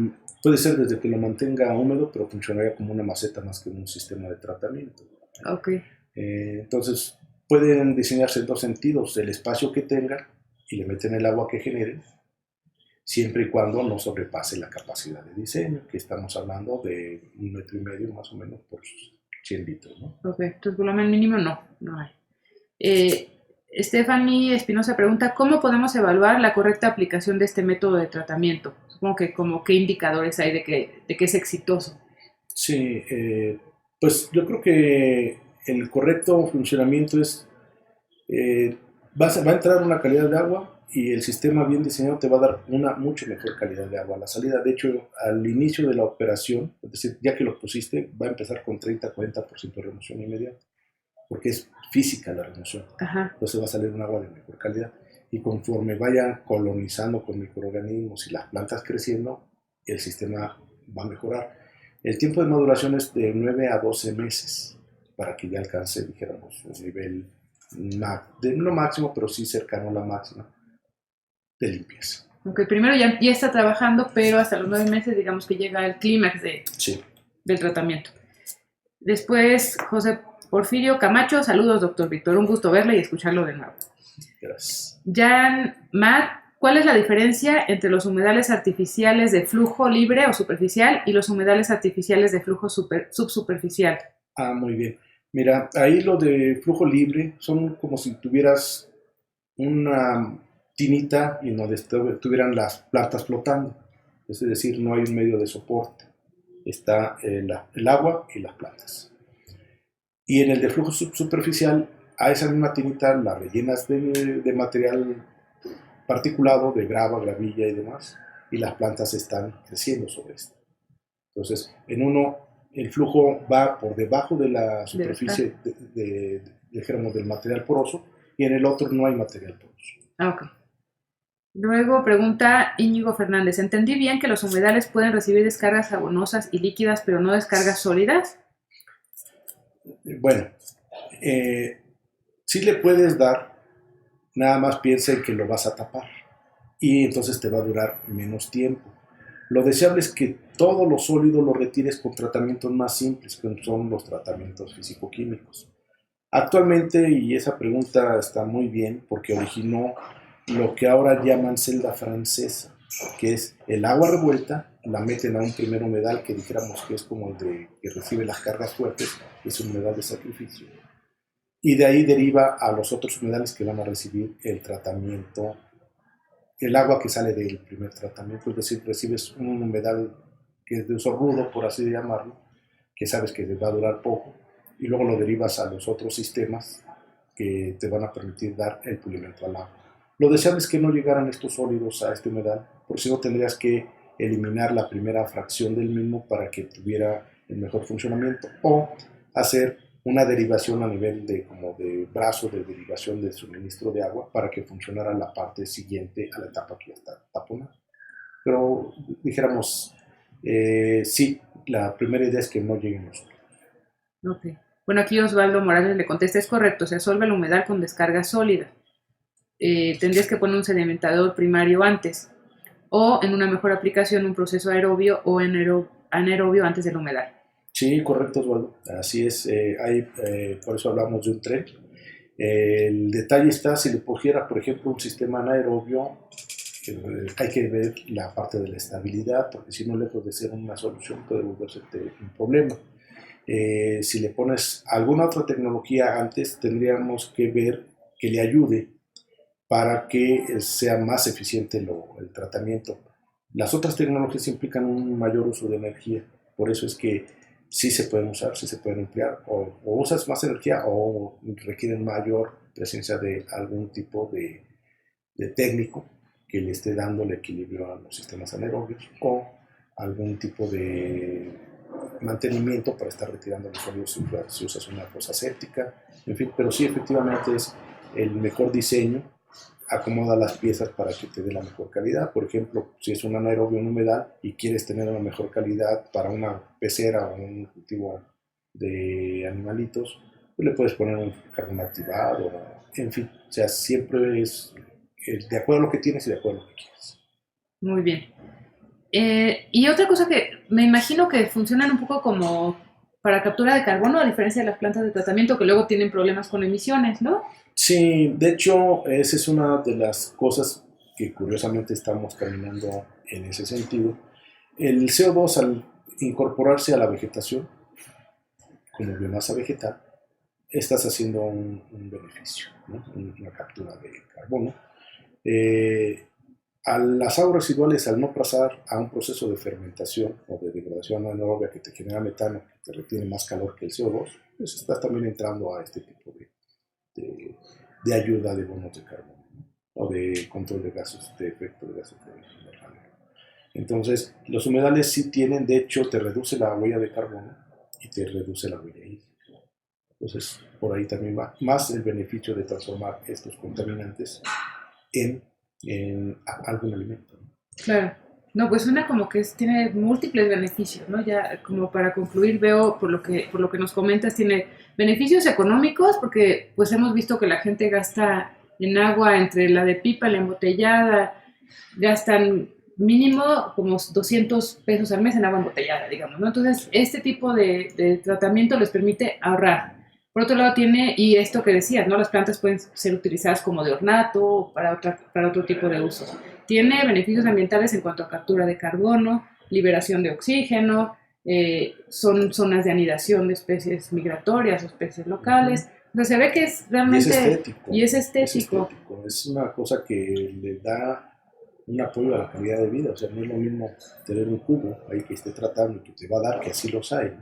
puede ser desde que lo mantenga húmedo, pero funcionaría como una maceta más que un sistema de tratamiento. Ok. Entonces, pueden diseñarse en dos sentidos, el espacio que tengan y le meten el agua que generen, siempre y cuando no sobrepase la capacidad de diseño, que estamos hablando de 1,5 metros más o menos por 100 litros, ¿no? Ok, entonces volumen mínimo no hay. Stephanie Espinosa pregunta, ¿cómo podemos evaluar la correcta aplicación de este método de tratamiento? Supongo que como qué indicadores hay de que es exitoso. Sí, pues yo creo que el correcto funcionamiento es, va a entrar una calidad de agua y el sistema bien diseñado te va a dar una mucho mejor calidad de agua a la salida. De hecho, al inicio de la operación, es decir, ya que lo pusiste, va a empezar con 30-40% de remoción inmediata, porque es física la remoción. Ajá. Entonces va a salir un agua de mejor calidad. Y conforme vaya colonizando con microorganismos y las plantas creciendo, el sistema va a mejorar. El tiempo de maduración es de 9 a 12 meses para que ya alcance, dijéramos, un nivel no máximo, pero sí cercano a la máxima de limpieza. Ok, primero ya está trabajando, pero hasta los 9 meses digamos que llega el clímax del tratamiento. Después, José Porfirio Camacho, saludos, doctor Víctor, un gusto verle y escucharlo de nuevo. Gracias. Jan Matt, ¿cuál es la diferencia entre los humedales artificiales de flujo libre o superficial y los humedales artificiales de flujo subsuperficial? Muy bien. Mira, ahí lo de flujo libre son como si tuvieras una tinita y donde estuvieran las plantas flotando. Es decir, no hay un medio de soporte. Está el agua y las plantas. Y en el de flujo superficial, a esa misma tinita la rellenas de material particulado, de grava, gravilla y demás, y las plantas están creciendo sobre esto. Entonces, en uno, el flujo va por debajo de la superficie dijéramos, del material poroso, y en el otro no hay material poroso. Ok. Luego pregunta Íñigo Fernández, ¿entendí bien que los humedales pueden recibir descargas abonosas y líquidas, pero no descargas sólidas? Bueno, sí le puedes dar, nada más piensa en que lo vas a tapar y entonces te va a durar menos tiempo. Lo deseable es que todo lo sólido lo retires con tratamientos más simples, que son los tratamientos físico-químicos. Actualmente, y esa pregunta está muy bien, porque originó lo que ahora llaman celda francesa, que es el agua revuelta, la meten a un primer humedal que dijéramos que es como el que recibe las cargas fuertes, es un humedal de sacrificio. Y de ahí deriva a los otros humedales que van a recibir el tratamiento, el agua que sale del primer tratamiento, es decir, recibes un humedal que es de uso rudo, por así llamarlo, que sabes que va a durar poco, y luego lo derivas a los otros sistemas que te van a permitir dar el pulimento al agua. Lo deseable es que no llegaran estos sólidos a este humedal, porque si no tendrías que eliminar la primera fracción del mismo para que tuviera el mejor funcionamiento, o hacer una derivación a nivel de brazo de derivación de suministro de agua para que funcionara la parte siguiente a la etapa que ya está taponada. Pero dijéramos, sí, la primera idea es que no lleguen los sólidos. Ok. Bueno, aquí Osvaldo Morales le contesta, es correcto, se absorbe el humedal con descarga sólida. Tendrías que poner un sedimentador primario antes. o en una mejor aplicación un proceso aerobio o anaerobio antes de la humedad. Sí, correcto, Osvaldo. Así es. Por eso hablamos de un tren. El detalle está, si le pusiera, por ejemplo, un sistema anaerobio, hay que ver la parte de la estabilidad, porque si no, lejos de ser una solución, puede volverse un problema. Si le pones alguna otra tecnología antes, tendríamos que ver que le ayude para que sea más eficiente el tratamiento. Las otras tecnologías implican un mayor uso de energía, por eso es que sí se pueden usar, sí se pueden emplear, o usas más energía o requieren mayor presencia de algún tipo de técnico que le esté dando el equilibrio a los sistemas anaerobios o algún tipo de mantenimiento para estar retirando los sólidos si usas una fosa séptica, en fin, pero sí efectivamente es el mejor diseño, acomoda las piezas para que te dé la mejor calidad. Por ejemplo, si es un anaerobio en humedal y quieres tener una mejor calidad para una pecera o un cultivo de animalitos, pues le puedes poner un carbón activado, en fin, o sea, siempre es de acuerdo a lo que tienes y de acuerdo a lo que quieres. Muy bien. Y otra cosa que me imagino que funcionan un poco como para captura de carbono, a diferencia de las plantas de tratamiento que luego tienen problemas con emisiones, ¿no? Sí, de hecho, esa es una de las cosas que curiosamente estamos caminando en ese sentido. El CO2 al incorporarse a la vegetación como biomasa vegetal, estás haciendo un beneficio, ¿no? Una captura de carbono. Eh, a las aguas residuales, al no pasar a un proceso de fermentación o de degradación anaerobia que te genera metano, que te retiene más calor que el CO2, pues estás también entrando a este tipo de, de ayuda de bonos de carbono, ¿no? O de control de gases de efecto de gases de invernadero. Entonces, los humedales sí tienen, de hecho, te reduce la huella de carbono y te reduce la huella hídrica. Entonces, por ahí también va más el beneficio de transformar estos contaminantes en algún alimento. Claro. No, pues suena como que tiene múltiples beneficios, ¿no? Ya como para concluir veo por lo que nos comentas, tiene beneficios económicos porque pues hemos visto que la gente gasta en agua entre la de pipa, la embotellada, gastan mínimo como 200 pesos al mes en agua embotellada, digamos, ¿no? Entonces, este tipo de tratamiento les permite ahorrar. Por otro lado, tiene, y esto que decías, ¿no? Las plantas pueden ser utilizadas como de ornato o para otro tipo de usos. Tiene beneficios ambientales en cuanto a captura de carbono, liberación de oxígeno, son zonas de anidación de especies migratorias o especies locales. Entonces se ve que es realmente... Y es estético. Es una cosa que le da un apoyo a la calidad de vida. O sea, no es lo mismo tener un cubo ahí que esté tratando y que te va a dar, que así los hay,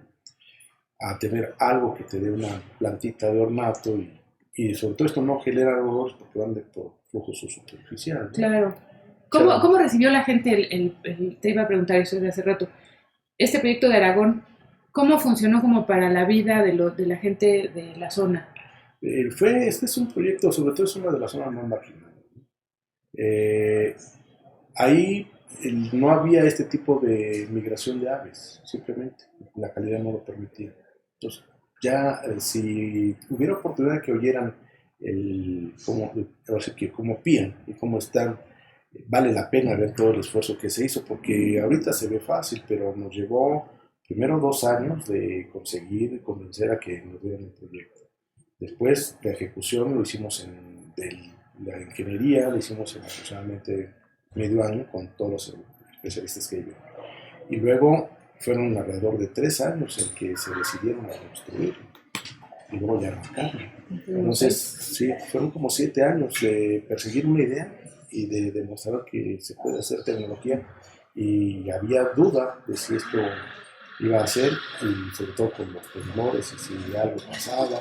a tener algo que te dé una plantita de ornato y sobre todo esto no genera olores porque van por flujo superficial, ¿no? Claro. ¿Cómo recibió la gente te iba a preguntar eso desde hace rato, este proyecto de Aragón, cómo funcionó como para la vida de la gente de la zona? Este es un proyecto, sobre todo es una de las zonas más marginadas. Ahí no había este tipo de migración de aves, simplemente la calidad no lo permitía. Entonces, ya si hubiera oportunidad de que oyeran cómo pían y cómo están, vale la pena ver todo el esfuerzo que se hizo, porque ahorita se ve fácil, pero nos llevó primero 2 años de conseguir convencer a que nos dieran el proyecto. Después, la ejecución lo hicimos la ingeniería, lo hicimos en aproximadamente medio año con todos los especialistas que hay. Y luego fueron alrededor de 3 años en que se decidieron a construir y luego ya arrancaron. Entonces, sí, fueron como 7 años de perseguir una idea y de demostrar que se puede hacer tecnología. Y había duda de si esto iba a hacer, y sobre todo con los temblores y si algo pasaba.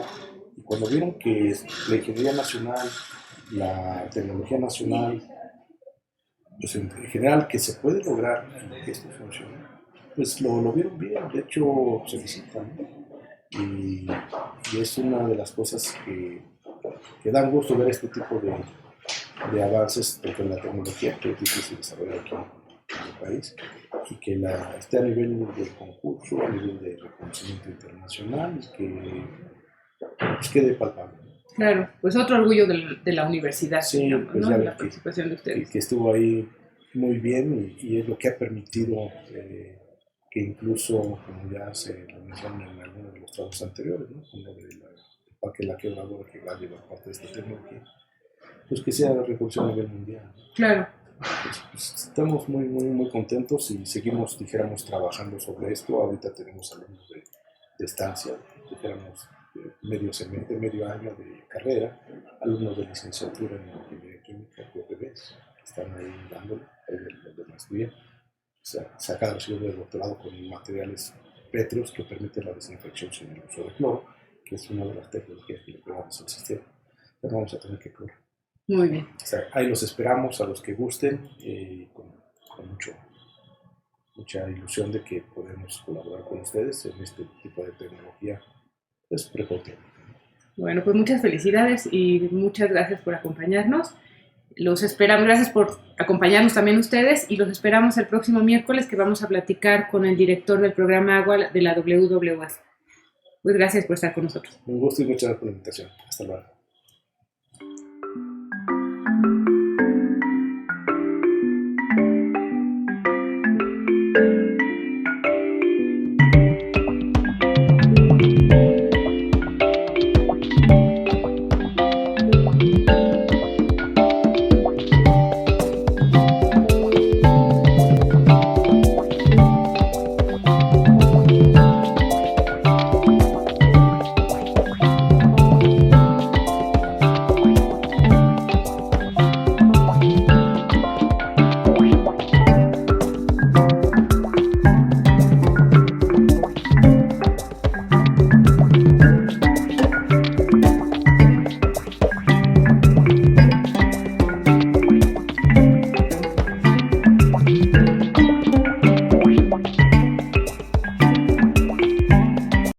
Y cuando vieron que la ingeniería nacional, la tecnología nacional, pues en general que se puede lograr que esto funcione, pues lo vieron bien, de hecho se visitan, ¿no? Y es una de las cosas que dan gusto ver este tipo de avances, porque la tecnología que es difícil desarrollar aquí en el país y que esté a nivel del concurso, a nivel de reconocimiento internacional y que pues, quede palpable. Claro, pues otro orgullo de la universidad, sí, digamos, pues ¿no? ya La participación de ustedes. Que estuvo ahí muy bien y es lo que ha permitido que incluso, como ya se lo mencionan en algunos de los trabajos anteriores, ¿no? Como de la quebradora que va a llevar parte de esta tecnología, pues que sea la revolución a nivel mundial. Claro. Pues, estamos muy contentos y seguimos, dijéramos, trabajando sobre esto. Ahorita tenemos alumnos de estancia, dijéramos, medio año de carrera, alumnos de licenciatura en ingeniería química, bebés, que están ahí dándole, los demás bien. Sacar recibo de doctorado con materiales pétreos que permiten la desinfección sin el uso de cloro, que es una de las tecnologías que le pegamos al sistema. Pero vamos a tener que cloro. Muy bien. O sea, ahí los esperamos a los que gusten, con mucha ilusión de que podemos colaborar con ustedes en este tipo de tecnología. Es prepotente. Bueno, pues muchas felicidades y muchas gracias por acompañarnos. Los esperamos, gracias por acompañarnos también ustedes y los esperamos el próximo miércoles que vamos a platicar con el director del programa Agua de la WWF. Pues gracias por estar con nosotros. Un gusto y muchas gracias por la invitación. Hasta luego.